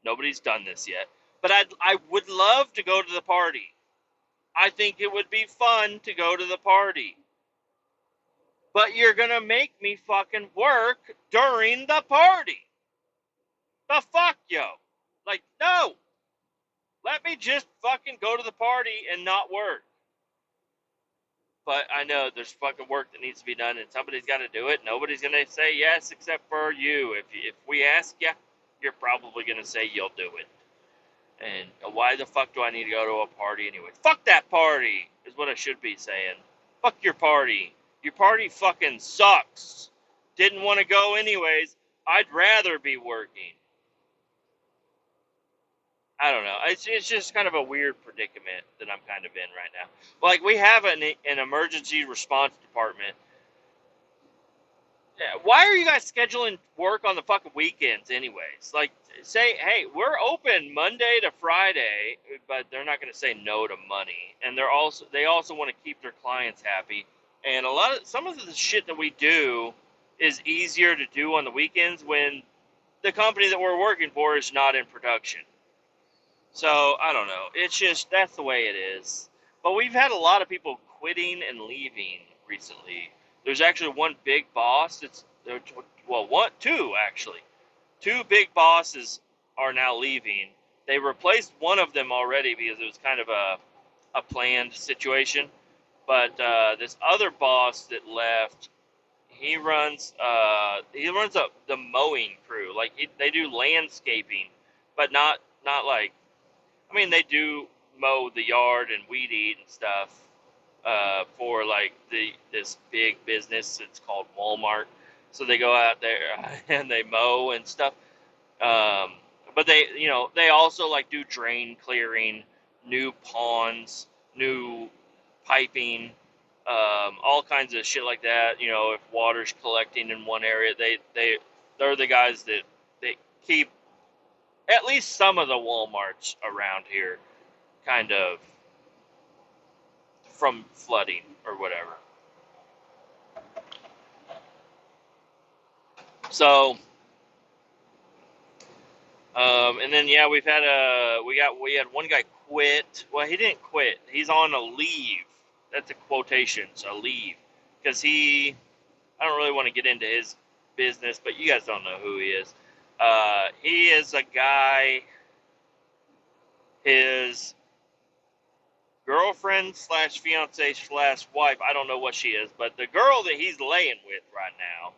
Nobody's done this yet. But I would love to go to the party. I think it would be fun to go to the party. But you're going to make me fucking work during the party. The fuck, yo? Like, no. Let me just fucking go to the party and not work. But I know there's fucking work that needs to be done and somebody's got to do it. Nobody's going to say yes except for you. If we ask you, you're probably going to say you'll do it. And why the fuck do I need to go to a party anyway? Fuck that party is what I should be saying. Fuck your party. Your party fucking sucks. Didn't want to go anyways. I'd rather be working. I don't know. It's just kind of a weird predicament that I'm kind of in right now. Like, we have an emergency response department. Why are you guys scheduling work on the fucking weekends anyways? Like, say, hey, we're open Monday to Friday, but they're not going to say no to money. And they also want to keep their clients happy. And some of the shit that we do is easier to do on the weekends when the company that we're working for is not in production. So, I don't know. It's just, that's the way it is. But we've had a lot of people quitting and leaving recently. There's actually one big boss two actually. Two big bosses are now leaving. They replaced one of them already because it was kind of a planned situation. But this other boss that left, he runs the mowing crew. Like, they do landscaping, but not like, I mean, they do mow the yard and weed eat and stuff for like this big business. It's called Walmart. So they go out there and they mow and stuff. But they also like do drain clearing, new ponds, new piping, all kinds of shit like that. If water's collecting in one area, they're the guys that they keep at least some of the Walmarts around here kind of from flooding or whatever. So, and then we've had we had one guy quit. Well, he didn't quit. He's on a leave. That's a quotations, a leave, because I don't really want to get into his business, but you guys don't know who he is. He is a guy. His girlfriend / fiance / wife, I don't know what she is, but the girl that he's laying with right now,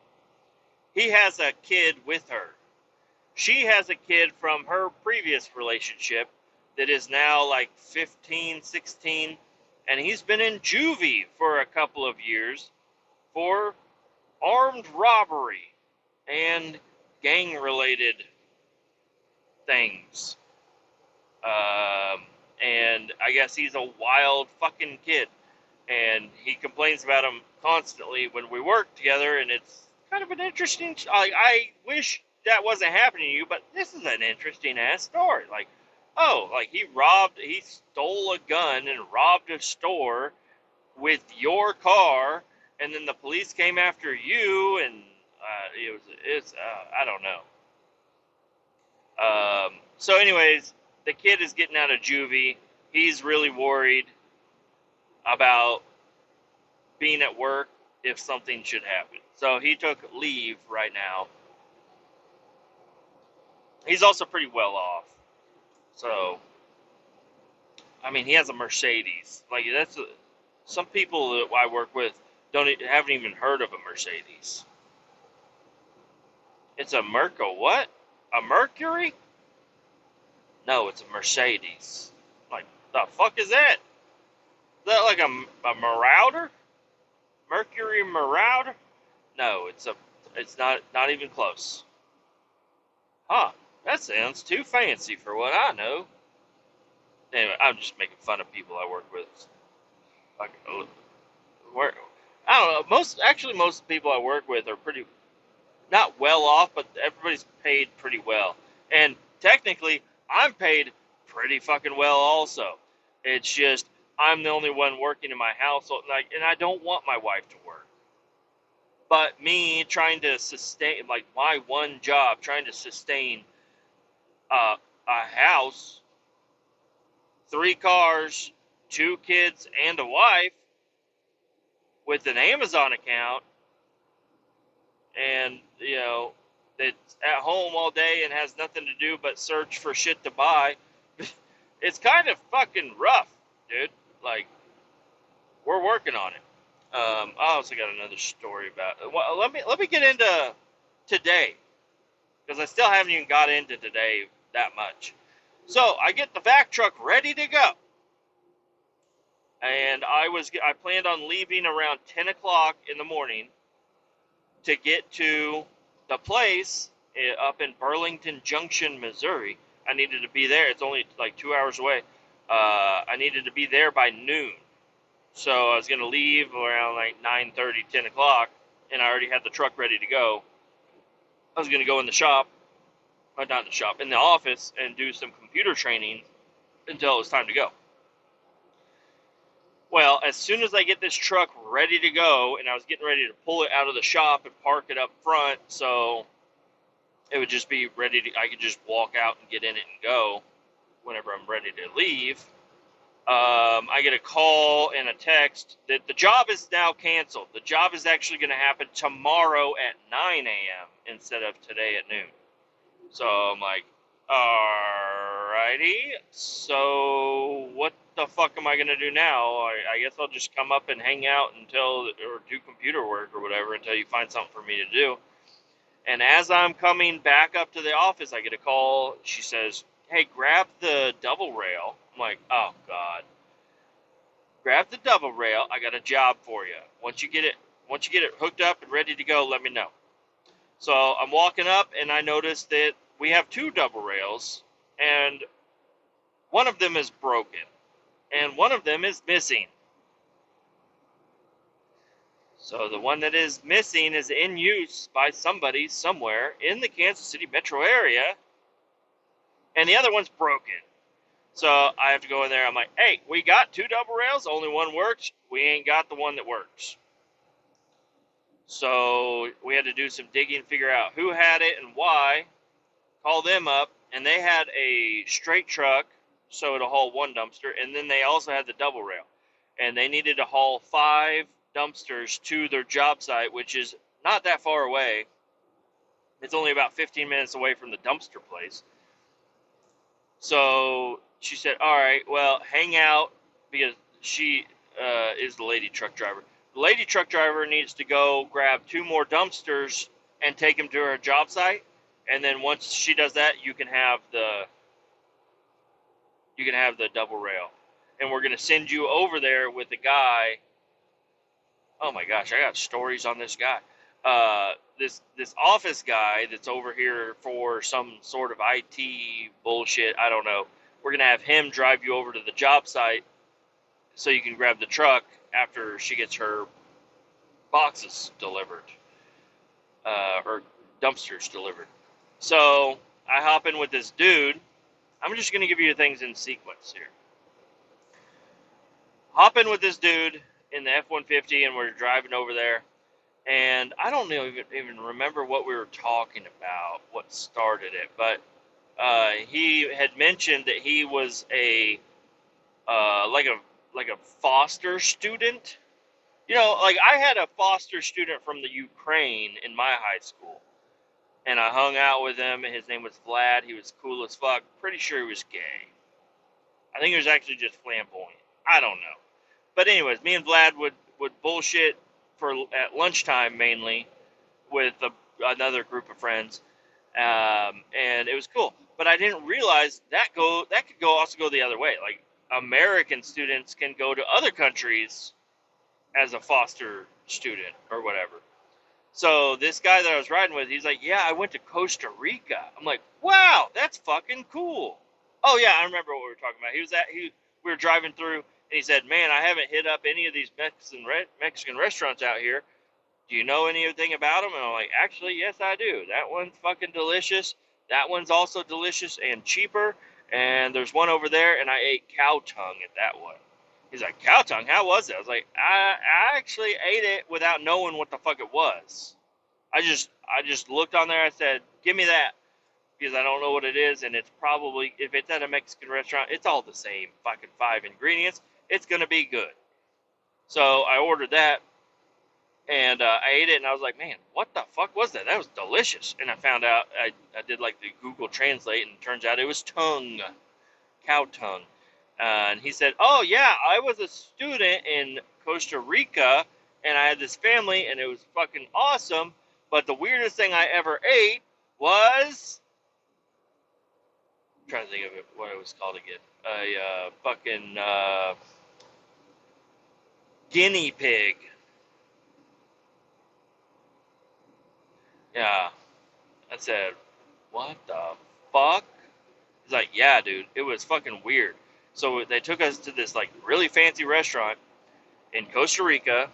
he has a kid with her. She has a kid from her previous relationship that is now like 15, 16, and he's been in juvie for a couple of years for armed robbery and gang-related things. And I guess he's a wild fucking kid. And he complains about him constantly when we work together, and it's kind of an interesting... I wish that wasn't happening to you, but this is an interesting-ass story. Like, he stole a gun and robbed a store with your car, and then the police came after you, and it's I don't know. So anyways, the kid is getting out of juvie. He's really worried about being at work if something should happen. So he took leave right now. He's also pretty well off. So, I mean, he has a Mercedes. Like, some people that I work with haven't even heard of a Mercedes. It's a what? A Mercury? No, it's a Mercedes. Like, the fuck is that? Is that like a Marauder? Mercury Marauder? No, it's not even close. Huh, that sounds too fancy for what I know. Anyway, I'm just making fun of people I work with. Like, I don't know. Most people I work with are pretty, not well off, but everybody's paid pretty well. And technically, I'm paid pretty fucking well also. It's just I'm the only one working in my household, and I don't want my wife to work. But me trying to sustain, like, my one job, trying to sustain a house, 3 cars, 2 kids, and a wife with an Amazon account, and, that's at home all day and has nothing to do but search for shit to buy. It's kind of fucking rough, dude. Like, we're working on it. I also got another story about. Well, let me get into today, because I still haven't even got into today that much. So I get the vac truck ready to go, and I planned on leaving around 10 o'clock in the morning to get to the place up in Burlington Junction, Missouri. I needed to be there. It's only like 2 hours away. I needed to be there by noon. So I was going to leave around like 9:30, 10 o'clock, and I already had the truck ready to go. I was going to go in the shop, or not in the shop, in the office, and do some computer training until it was time to go. Well, as soon as I get this truck ready to go, and I was getting ready to pull it out of the shop and park it up front, so it would just be ready I could just walk out and get in it and go whenever I'm ready to leave. I get a call and a text that the job is now canceled. The job is actually going to happen tomorrow at 9 a.m. instead of today at noon. So I'm like, alrighty, so what the fuck am I going to do now? I guess I'll just come up and hang out or do computer work or whatever until you find something for me to do. And as I'm coming back up to the office, I get a call. She says, hey, grab the double rail. I'm like, oh, God. Grab the double rail. I got a job for you. Once you get it hooked up and ready to go, let me know. So I'm walking up, and I notice that we have 2 double rails, and one of them is broken, and one of them is missing. So the one that is missing is in use by somebody somewhere in the Kansas City metro area, and the other one's broken. So I have to go in there. I'm like, hey, we got 2 double rails. Only one works. We ain't got the one that works. So we had to do some digging, figure out who had it and why, call them up, and they had a straight truck, so it'll haul 1 dumpster, and then they also had the double rail. And they needed to haul 5 dumpsters to their job site, which is not that far away. It's only about 15 minutes away from the dumpster place. So she said, all right, well, hang out, because she is the lady truck driver. The lady truck driver needs to go grab 2 more dumpsters and take them to her job site. And then once she does that, you can have the double rail. And we're going to send you over there with the guy. Oh my gosh, I got stories on this guy. This office guy that's over here for some sort of IT bullshit, I don't know. We're going to have him drive you over to the job site so you can grab the truck after she gets her boxes delivered, or dumpsters delivered. So I hop in with this dude. I'm just going to give you things in sequence here. Hop in with this dude in the F-150, and we're driving over there. And I don't even remember what we were talking about, what started it, but he had mentioned that he was a like a foster student. You know, like I had a foster student from the Ukraine in my high school, and I hung out with him. His name was Vlad. He was cool as fuck. Pretty sure he was gay. I think he was actually just flamboyant. I don't know. But anyways, me and Vlad would bullshit at lunchtime mainly with another group of friends, and it was cool. But I didn't realize that could also go the other way. Like American students can go to other countries as a foster student or whatever. So this guy that I was riding with, he's like, "Yeah, I went to Costa Rica." I'm like, "Wow, that's fucking cool." Oh yeah, I remember what we were talking about. We were driving through, and he said, "Man, I haven't hit up any of these Mexican restaurants out here. Do you know anything about them?" And I'm like, "Actually, yes, I do. That one's fucking delicious. That one's also delicious and cheaper. And there's one over there, and I ate cow tongue at that one." He's like, "Cow tongue? How was it?" I was like, I actually ate it without knowing what the fuck it was. I just looked on there. I said, "Give me that," because I don't know what it is, and it's probably, if it's at a Mexican restaurant, it's all the same fucking 5 ingredients. It's gonna be good. So I ordered that, and I ate it, and I was like, "Man, what the fuck was that? That was delicious." And I found out, I did like the Google Translate, and it turns out it was tongue, cow tongue. And he said, "Oh yeah, I was a student in Costa Rica, and I had this family, and it was fucking awesome. But the weirdest thing I ever ate was," I'm trying to think of it, what it was called again, a fucking guinea pig. Yeah, I said, "What the fuck?" He's like, "Yeah, dude, it was fucking weird." So they took us to this like really fancy restaurant in Costa Rica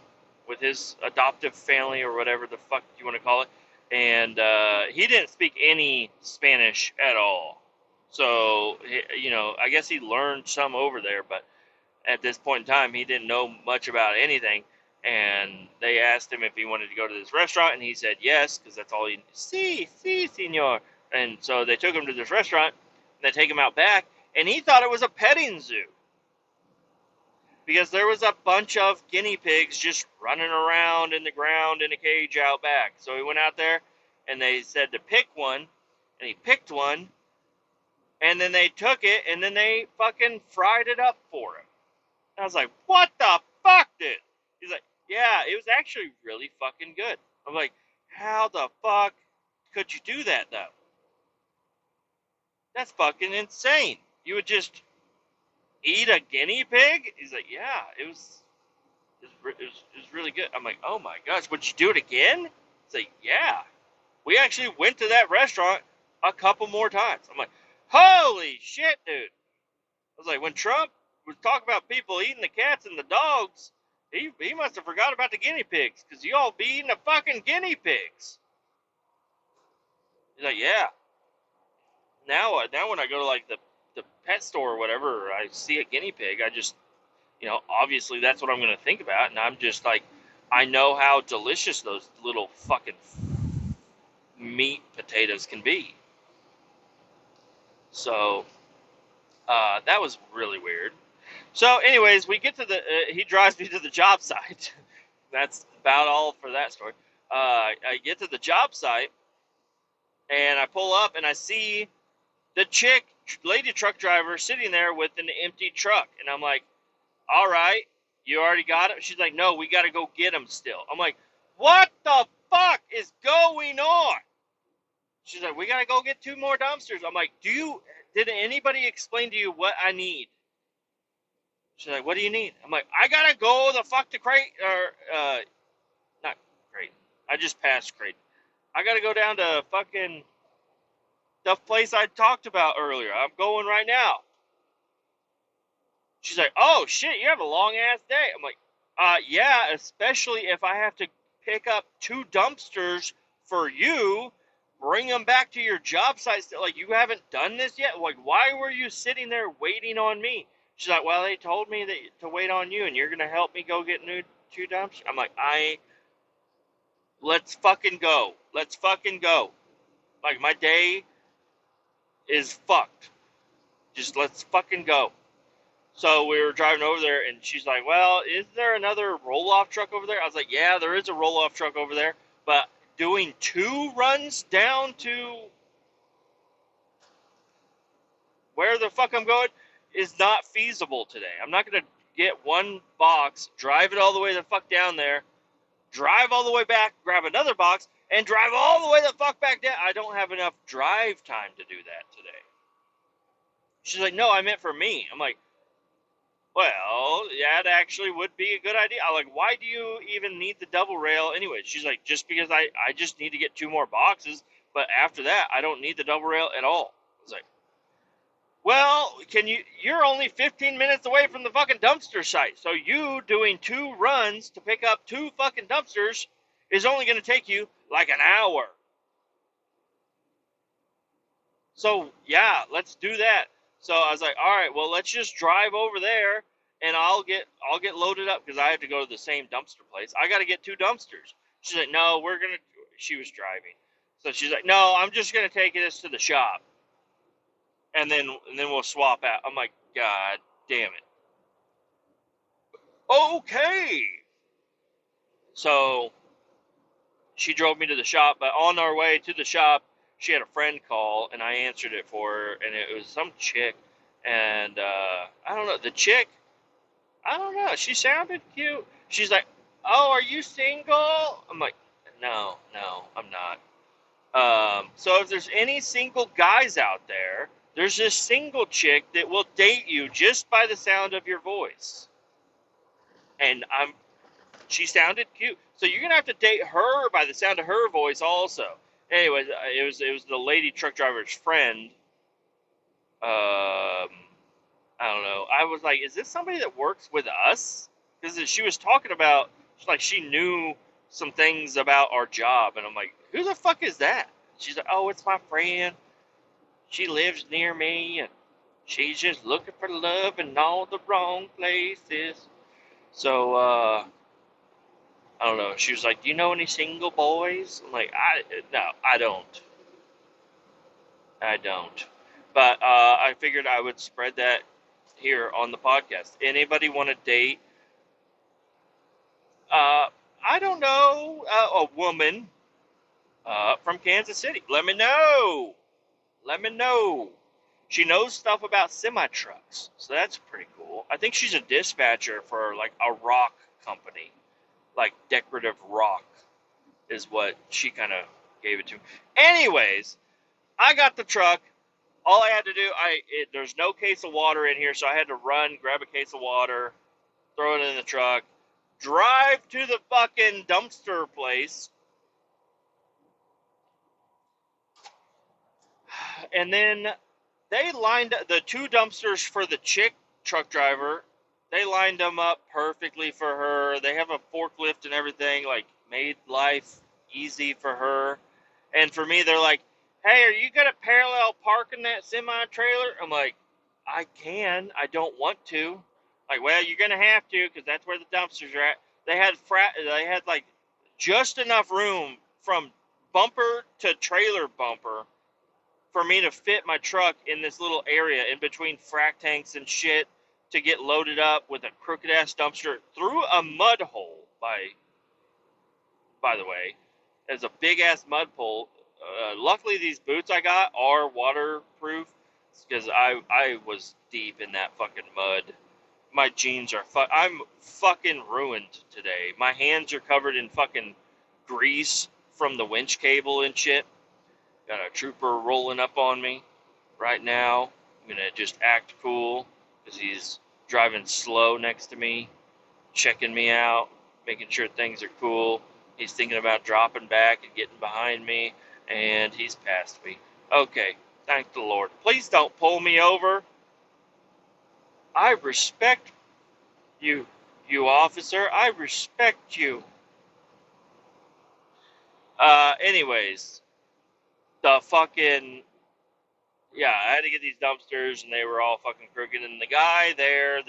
with his adoptive family or whatever the fuck you want to call it, and he didn't speak any Spanish at all. So you know, I guess he learned some over there, but at this point in time, he didn't know much about anything. And they asked him if he wanted to go to this restaurant, and he said yes, because that's all he, sí, señor. And so they took him to this restaurant, and they take him out back, and he thought it was a petting zoo, because there was a bunch of guinea pigs just running around in the ground in a cage out back. So he went out there, and they said to pick one, and he picked one, and then they took it, and then they fucking fried it up for him. And I was like, "What the fuck, dude?" He's like, "Yeah, it was actually really fucking good." I'm like, "How the fuck could you do that, though? That's fucking insane. You would just eat a guinea pig?" He's like, "Yeah, it was really good." I'm like, "Oh my gosh, would you do it again?" He's like, "Yeah. We actually went to that restaurant a couple more times." I'm like, "Holy shit, dude." I was like, when Trump was talking about people eating the cats and the dogs, he must have forgot about the guinea pigs, because you all be eating the fucking guinea pigs. He's like, "Yeah. Now when I go to like the pet store or whatever, or I see a guinea pig, I just, you know, obviously that's what I'm going to think about. And I'm just like, I know how delicious those little fucking meat potatoes can be." So that was really weird. So anyways, we get to he drives me to the job site. That's about all for that story. I get to the job site, and I pull up, and I see the lady truck driver, sitting there with an empty truck. And I'm like, "All right, you already got it?" She's like, "No, we got to go get him still." I'm like, "What the fuck is going on?" She's like, "We got to go get 2 more dumpsters." I'm like, did anybody explain to you what I need? She's like, "What do you need?" I'm like, "I got to go the fuck to Creighton, or, not Creighton. I just passed Creighton. I got to go down to fucking the place I talked about earlier. I'm going right now." She's like, "Oh shit, you have a long ass day." I'm like, "Yeah, especially if I have to pick up 2 dumpsters for you, bring them back to your job site. Like, you haven't done this yet? Like, why were you sitting there waiting on me?" She's like, well, they told me that to wait on you, and you're gonna help me go get new 2 dumpsters. I'm like, let's fucking go. Let's fucking go. Like, my day is fucked. Just let's fucking go. So we were driving over there, and she's like, well, is there another roll-off truck over there? I was like, yeah, there is a roll-off truck over there, but doing 2 runs down to where the fuck I'm going is not feasible today. I'm not going to get 1 box, drive it all the way the fuck down there, drive all the way back, grab another box, and drive all the way the fuck back down. I don't have enough drive time to do that today. She's like, no, I meant for me. I'm like, well, that actually would be a good idea. I'm like, why do you even need the double rail anyway? She's like, just because I just need to get 2 more boxes, but after that, I don't need the double rail at all. I was like, well, you're only 15 minutes away from the fucking dumpster site, so you doing 2 runs to pick up 2 fucking dumpsters is only going to take you like an hour. So, yeah, let's do that. So I was like, all right, well, let's just drive over there, and I'll get loaded up because I have to go to the same dumpster place. I got to get 2 dumpsters. She's like, no, she was driving. So she's like, no, I'm just going to take this to the shop, and then we'll swap out. I'm like, God damn it. Okay. So she drove me to the shop, but on our way to the shop, she had a friend call, and I answered it for her, and it was some chick, and I don't know, the chick, I don't know, she sounded cute. She's like, oh, are you single? I'm like, no, I'm not. So if there's any single guys out there, there's this single chick that will date you just by the sound of your voice. And she sounded cute. So you're going to have to date her by the sound of her voice also. Anyways, it was the lady truck driver's friend. I don't know. I was like, is this somebody that works with us? Because she was talking about, like, she knew some things about our job. And I'm like, who the fuck is that? She's like, oh, it's my friend. She lives near me, and she's just looking for love in all the wrong places. So, I don't know. She was like, do you know any single boys? I'm like, no, I don't. But I figured I would spread that here on the podcast. Anybody want to date, I don't know, a woman from Kansas City? Let me know. She knows stuff about semi-trucks, so that's pretty cool. I think she's a dispatcher for, like, a rock company. Like, decorative rock is what she kind of gave it to. Anyways, I got the truck. All I had to do, there's no case of water in here, so I had to run, grab a case of water, throw it in the truck, drive to the fucking dumpster place, and then they lined up the 2 dumpsters for the chick truck driver. They lined them up perfectly for her. They have a forklift and everything, like, made life easy for her. And for me, they're like, hey, are you going to parallel park in that semi-trailer? I'm like, I can. I don't want to. Like, well, you're going to have to, because that's where the dumpsters are at. They had like, just enough room from bumper to trailer bumper for me to fit my truck in this little area in between frac tanks and shit to get loaded up with a crooked-ass dumpster through a mud hole, by the way. There's a big-ass mud hole. Luckily, these boots I got are waterproof because I was deep in that fucking mud. My jeans are I'm fucking ruined today. My hands are covered in fucking grease from the winch cable and shit. Got a trooper rolling up on me right now. I'm gonna just act cool because he's driving slow next to me, checking me out, making sure things are cool. He's thinking about dropping back and getting behind me, and he's passed me. Okay, thank the Lord. Please don't pull me over. I respect you, officer. I respect you. Anyways, the fucking Yeah, I had to get these dumpsters, and they were all fucking crooked. And the guy there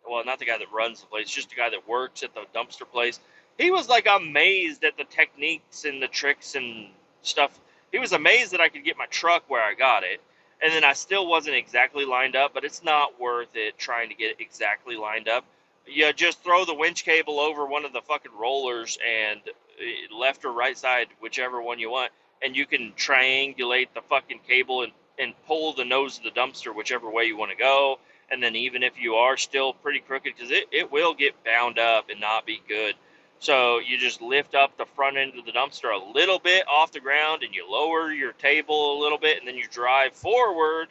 well, not the guy that runs the place, just the guy that works at the dumpster place. He was like amazed at the techniques and the tricks and stuff. He was amazed that I could get my truck where I got it. And then I still wasn't exactly lined up, but it's not worth it trying to get it exactly lined up. You just throw the winch cable over one of the fucking rollers and left or right side, whichever one you want, and you can triangulate the fucking cable and pull the nose of the dumpster whichever way you want to go. And then even if you are still pretty crooked, because it will get bound up and not be good. So you just lift up the front end of the dumpster a little bit off the ground, and you lower your table a little bit, and then you drive forward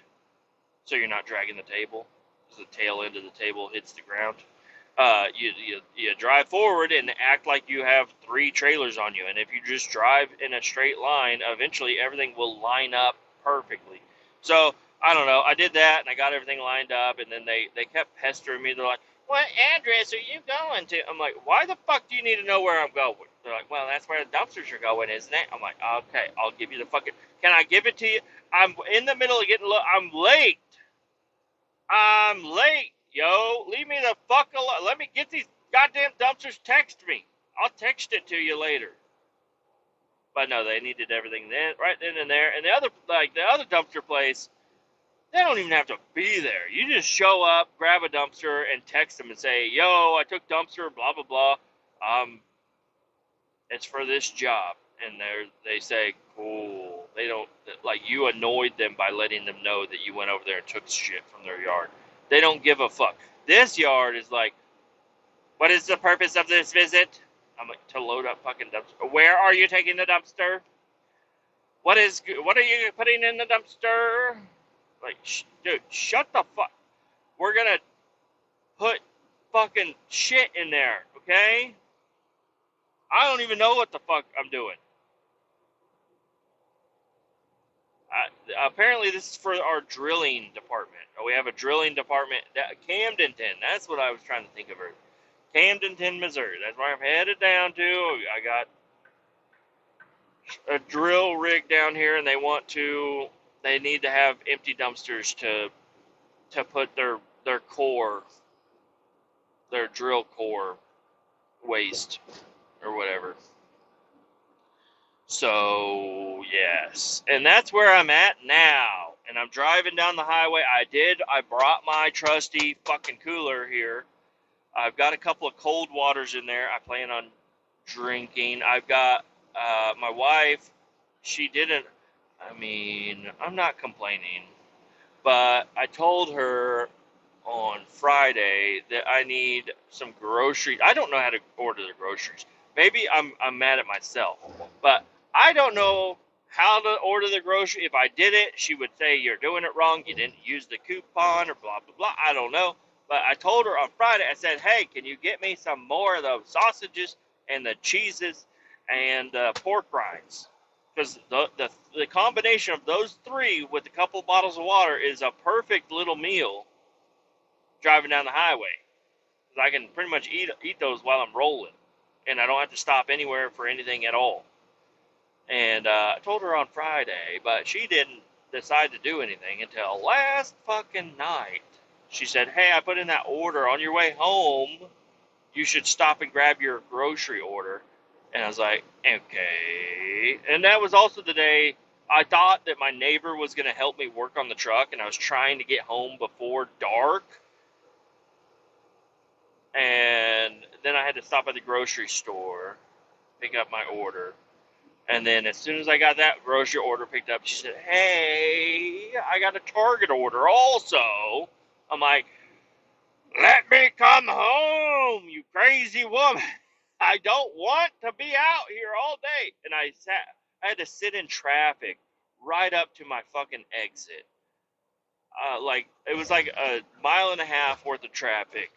so you're not dragging the table, because the tail end of the table hits the ground. You drive forward and act like you have 3 trailers on you, and if you just drive in a straight line, eventually everything will line up perfectly. So I don't know. I did that, and I got everything lined up, and then they kept pestering me. They're like, "What address are you going to?" I'm like, "Why the fuck do you need to know where I'm going?" They're like, "Well, that's where the dumpsters are going, isn't it?" I'm like, "Okay, I'll give you the fucking. Can I give it to you? I'm in the middle of getting. I'm late. I'm late, yo. Leave me the fuck alone. Let me get these goddamn dumpsters. Text me. I'll text it to you later." But no, they needed everything then, right then and there. And the other dumpster place, they don't even have to be there. You just show up, grab a dumpster, and text them and say, "Yo, I took dumpster, blah blah blah. It's for this job." And they say, "Cool." They don't, like, you annoyed them by letting them know that you went over there and took shit from their yard. They don't give a fuck. This yard is like, "What is the purpose of this visit?" I'm like, "To load up fucking dumpster." "Where are you taking the dumpster? What are you putting in the dumpster?" Like, dude, shut the fuck. We're gonna put fucking shit in there, okay? I don't even know what the fuck I'm doing. Apparently, this is for our drilling department. We have a drilling department. Camdenton. That's what I was trying to think of. Camdenton, Missouri. That's where I'm headed down to. I got a drill rig down here, and they need to have empty dumpsters to put their core, their drill core waste or whatever. So yes, and that's where I'm at now. And I'm driving down the highway. I brought my trusty fucking cooler here. I've got a couple of cold waters in there I plan on drinking. I've got my wife. She didn't. I mean, I'm not complaining, but I told her on Friday that I need some groceries. I don't know how to order the groceries. Maybe I'm mad at myself, but I don't know how to order the grocery. If I did it, she would say you're doing it wrong. You didn't use the coupon or blah blah blah. I don't know. But I told her on Friday. I said, "Hey, can you get me some more of those sausages and the cheeses and pork rinds?" Because the combination of those 3 with a couple bottles of water is a perfect little meal driving down the highway. Because I can pretty much eat those while I'm rolling, and I don't have to stop anywhere for anything at all. And I told her on Friday, but she didn't decide to do anything until last fucking night. She said, "Hey, I put in that order. On your way home, you should stop and grab your grocery order." And I was like, "Okay." And that was also the day I thought that my neighbor was going to help me work on the truck, and I was trying to get home before dark. And then I had to stop at the grocery store, pick up my order. And then as soon as I got that grocery order picked up, she said, "Hey, I got a Target order also." I'm like, "Let me come home, you crazy woman. I don't want to be out here all day." And I had to sit in traffic right up to my fucking exit. Like, it was like a mile and a half worth of traffic.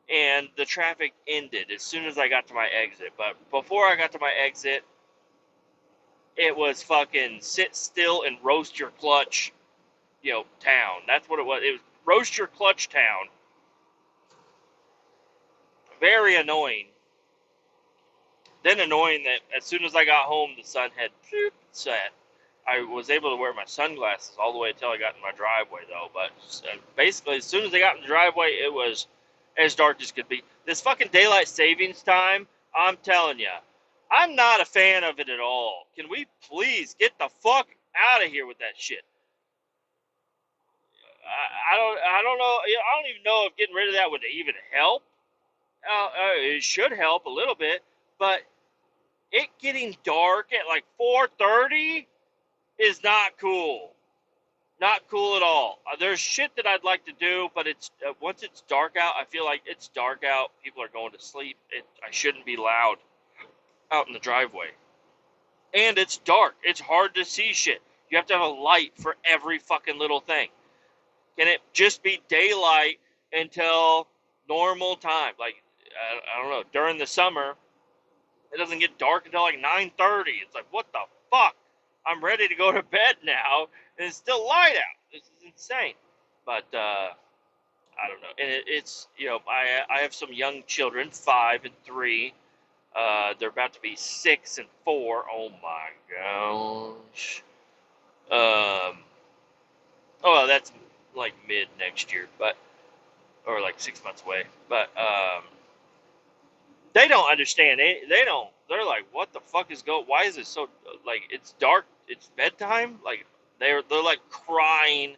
And the traffic ended as soon as I got to my exit. But before I got to my exit, it was fucking sit still and roast your clutch, town. That's what it was. It was roast your clutch town. Very annoying. Then annoying that as soon as I got home, the sun had set. I was able to wear my sunglasses all the way until I got in my driveway, though. But basically, as soon as I got in the driveway, it was as dark as could be. This fucking daylight savings time, I'm telling you, I'm not a fan of it at all. Can we please get the fuck out of here with that shit? I don't know. I don't even know if getting rid of that would even help. It should help a little bit, but it getting dark at like 4:30 is not cool. Not cool at all. There's shit that I'd like to do, but it's once it's dark out, I feel like it's dark out. People are going to sleep. I shouldn't be loud out in the driveway. And it's dark. It's hard to see shit. You have to have a light for every fucking little thing. Can it just be daylight until normal time? Like, I don't know. During the summer, it doesn't get dark until like 9:30. It's like, what the fuck? I'm ready to go to bed now, and it's still light out. This is insane. But I don't know. And it's, I have some young children, 5 and 3. They're about to be 6 and 4. Oh my gosh. Oh, well, that's like mid next year, but or like 6 months away. But they don't understand. They don't. They're like, what the fuck is going? Why is it so like it's dark? It's bedtime. Like they're like crying,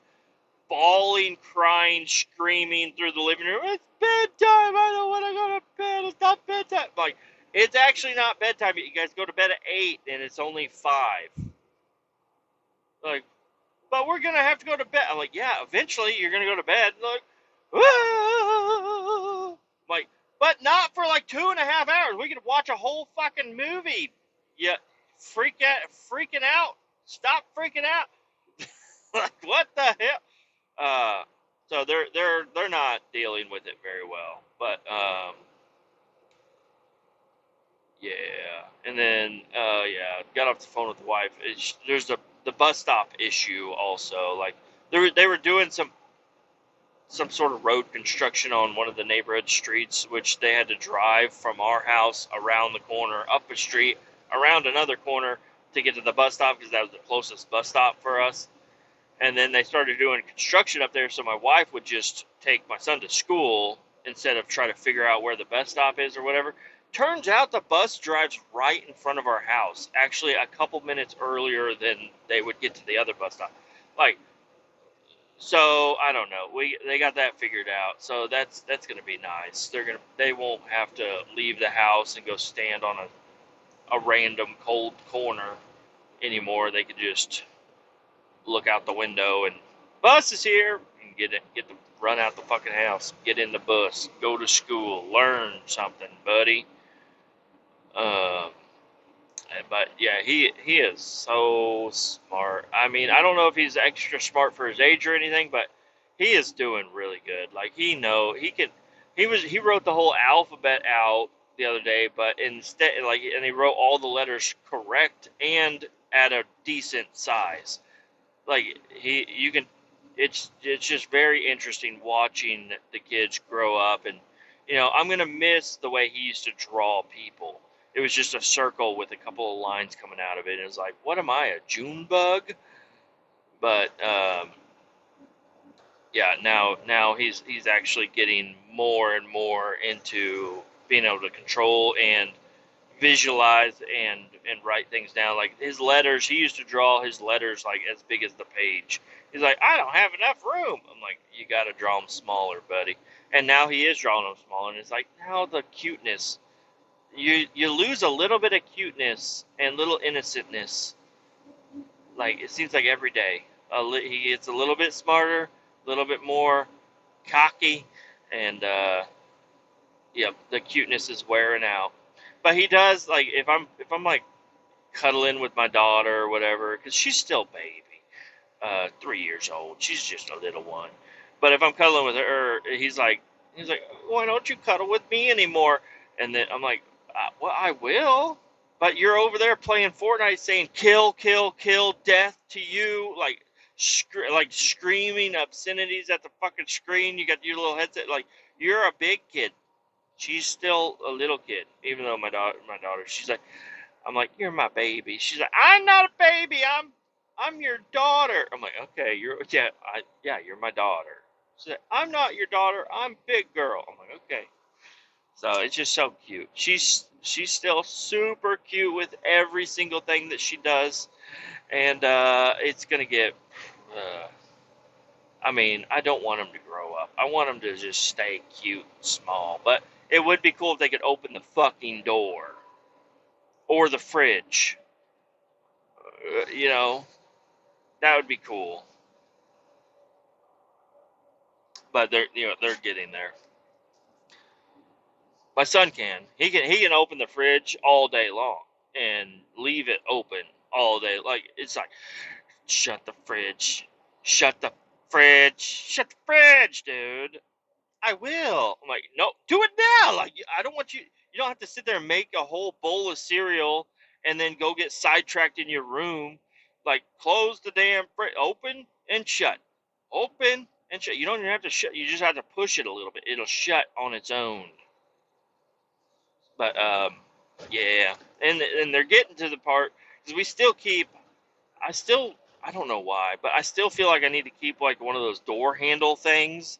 bawling, crying, screaming through the living room. It's bedtime. I don't want to go to bed. It's not bedtime. Like it's actually not bedtime. You guys go to bed at 8 and it's only 5. Like, but we're gonna have to go to bed. I'm like, yeah, eventually you're gonna go to bed. Like, ah! Like, but not for like 2.5 hours. We could watch a whole fucking movie. Yeah, freaking out. Stop freaking out. Like, what the hell? So they're not dealing with it very well. But yeah, and then yeah, got off the phone with the wife. There's the bus stop issue also. Like they were doing some sort of road construction on one of the neighborhood streets, which they had to drive from our house around the corner, up a street, around another corner to get to the bus stop because that was the closest bus stop for us. And then they started doing construction up there, so my wife would just take my son to school instead of trying to figure out where the bus stop is or whatever. Turns out the bus drives right in front of our house, actually a couple minutes earlier than they would get to the other bus stop. Like, so I don't know. They got that figured out. So that's gonna be nice. They won't have to leave the house and go stand on a random cold corner anymore. They could just look out the window and bus is here and get the run out the fucking house, get in the bus, go to school, learn something, buddy. Um, but yeah, he is so smart. I mean, I don't know if he's extra smart for his age or anything, but he is doing really good. Like he can. He wrote the whole alphabet out the other day, but instead, like, and he wrote all the letters correct and at a decent size. Like you can. It's just very interesting watching the kids grow up, and I'm gonna miss the way he used to draw people. It was just a circle with a couple of lines coming out of it. It was like, what am I, a June bug? But yeah, now he's actually getting more and more into being able to control and visualize and write things down. Like his letters, he used to draw his letters like as big as the page. He's like, I don't have enough room. I'm like, you got to draw them smaller, buddy. And now he is drawing them smaller, and it's like now the cuteness. You lose a little bit of cuteness and little innocentness. Like it seems like every day, he gets a little bit smarter, a little bit more cocky, and yeah, the cuteness is wearing out. But he does, like, if I'm like cuddling with my daughter or whatever, because she's still baby, 3 years old. She's just a little one. But if I'm cuddling with her, he's like, why don't you cuddle with me anymore? And then I'm like, well, I will. But you're over there playing Fortnite saying kill, kill, kill, death to you, like screaming obscenities at the fucking screen. You got your little headset. Like, you're a big kid. She's still a little kid, even though my daughter, she's like, I'm like, you're my baby. She's like, I'm not a baby. I'm your daughter. I'm like, okay, you're my daughter. She said, I'm not your daughter. I'm big girl. I'm like, okay. So it's just so cute. She's still super cute with every single thing that she does, and it's gonna get. Uh, I mean, I don't want them to grow up. I want them to just stay cute and small. But it would be cool if they could open the fucking door or the fridge. You know, that would be cool. But they're getting there. My son can. He can open the fridge all day long and leave it open all day. Like it's like shut the fridge, shut the fridge, shut the fridge, dude. I will. I'm like, no, do it now. Like I don't want you. You don't have to sit there and make a whole bowl of cereal and then go get sidetracked in your room. Like close the damn fridge, open and shut, open and shut. You don't even have to shut. You just have to push it a little bit. It'll shut on its own. But yeah, and they're getting to the part because we still keep. I still I don't know why, but I still feel like I need to keep like one of those door handle things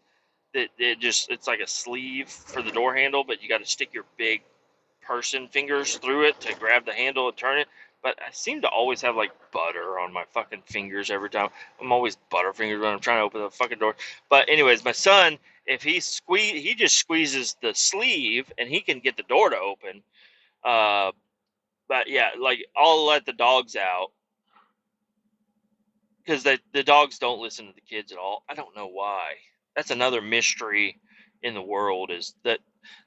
that it's like a sleeve for the door handle, but you got to stick your big person fingers through it to grab the handle and turn it. But I seem to always have like butter on my fucking fingers every time. I'm always butterfingers when I'm trying to open the fucking door. But anyways, my son, if he just squeezes the sleeve and he can get the door to open. Uh, but yeah, like I'll let the dogs out because the dogs don't listen to the kids at all. I don't know why. That's another mystery in the world is that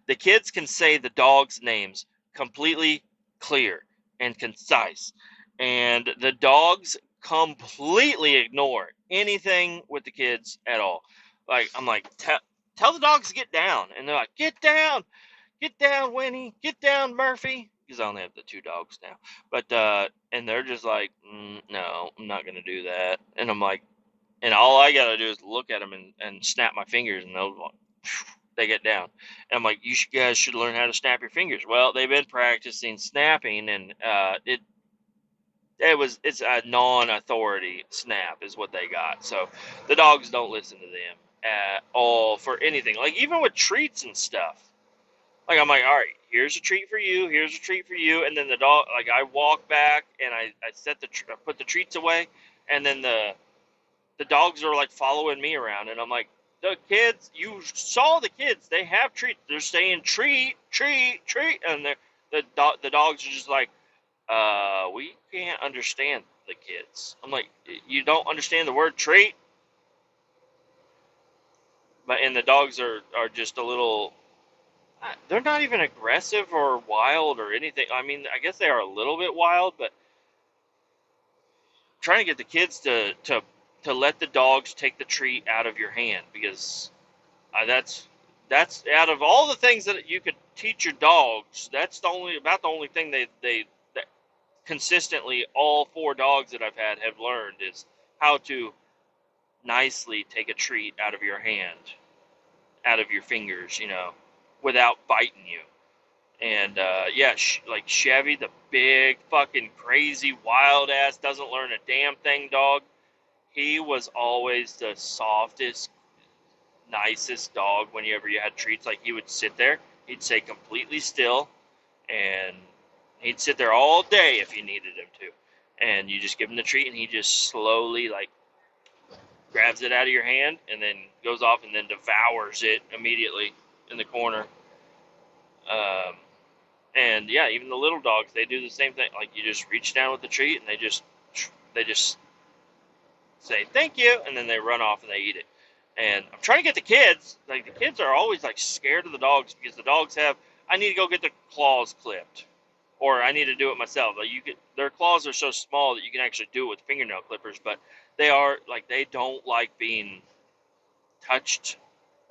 the kids can say the dogs' names completely clear and concise, and the dogs completely ignore anything with the kids at all. Like I'm like, tell the dogs to get down, and they're like, get down, Winnie, get down, Murphy, because I only have the two dogs now. But and they're just like, no, I'm not gonna do that. And I'm like, and all I gotta do is look at them and snap my fingers, and they get down. And I'm like, guys should learn how to snap your fingers. Well, they've been practicing snapping, and it's a non-authority snap is what they got. So the dogs don't listen to them at all for anything. Like even with treats and stuff. Like I'm like, all right, here's a treat for you, here's a treat for you, and then the dog, like I walk back and I put the treats away, and then the dogs are like following me around, and I'm like, the kids, you saw the kids, they have treats, they're saying treat, treat, treat, and the dogs are just like, we can't understand the kids. I'm like, you don't understand the word treat, but and the dogs are just a little. They're not even aggressive or wild or anything. I mean, I guess they are a little bit wild, but trying to get the kids to let the dogs take the treat out of your hand because that's out of all the things that you could teach your dogs, that's the only thing they that consistently all four dogs that I've had have learned is how to nicely take a treat out of your hand, out of your fingers, without biting you. And yeah, like Chevy, the big fucking crazy wild ass doesn't learn a damn thing dog. He was always the softest, nicest dog. Whenever you had treats, like he would sit there, he'd stay completely still, and he'd sit there all day if you needed him to. And you just give him the treat, and he just slowly like grabs it out of your hand, and then goes off and then devours it immediately in the corner. Um, And yeah, even the little dogs, they do the same thing. Like you just reach down with the treat and they just say thank you, and then they run off and they eat it. And I'm trying to get the kids. Like the kids are always like scared of the dogs because the dogs have. I need to go get the claws clipped, or I need to do it myself. Like their claws are so small that you can actually do it with fingernail clippers, but they are like they don't like being touched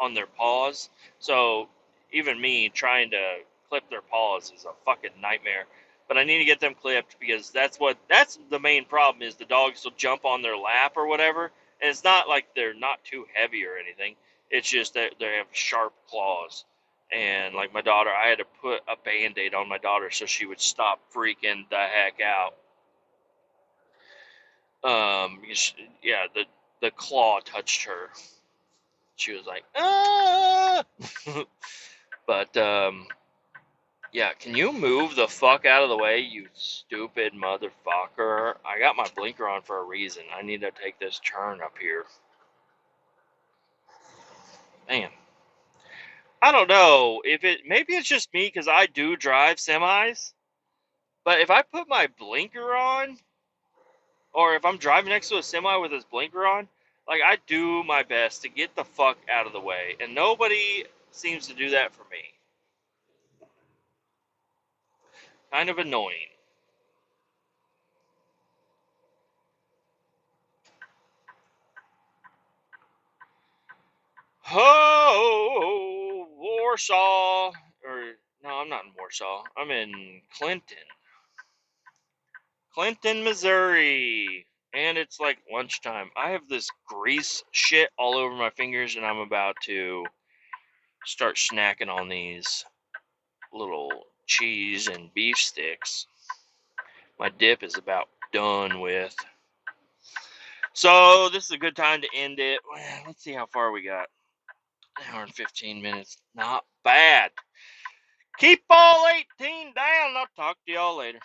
on their paws. So even me trying to clip their paws is a fucking nightmare. But I need to get them clipped because that's the main problem is the dogs will jump on their lap or whatever. And it's not like they're not too heavy or anything. It's just that they have sharp claws. And like my daughter, I had to put a band-aid on my daughter so she would stop freaking the heck out. Because yeah, the claw touched her. She was like, ah! But yeah, can you move the fuck out of the way, you stupid motherfucker? I got my blinker on for a reason. I need to take this turn up here. Man, I don't know if maybe it's just me because I do drive semis, but if I put my blinker on, or if I'm driving next to a semi with his blinker on, like I do my best to get the fuck out of the way, and nobody seems to do that for me. Kind of annoying. Oh, Warsaw. Or, no, I'm not in Warsaw. I'm in Clinton, Missouri. And it's like lunchtime. I have this grease shit all over my fingers, and I'm about to start snacking on these little cheese and beef sticks. My dip is about done with. So, this is a good time to end it. Let's see how far we got. An hour and 15 minutes. Not bad. Keep all 18 down. I'll talk to y'all later.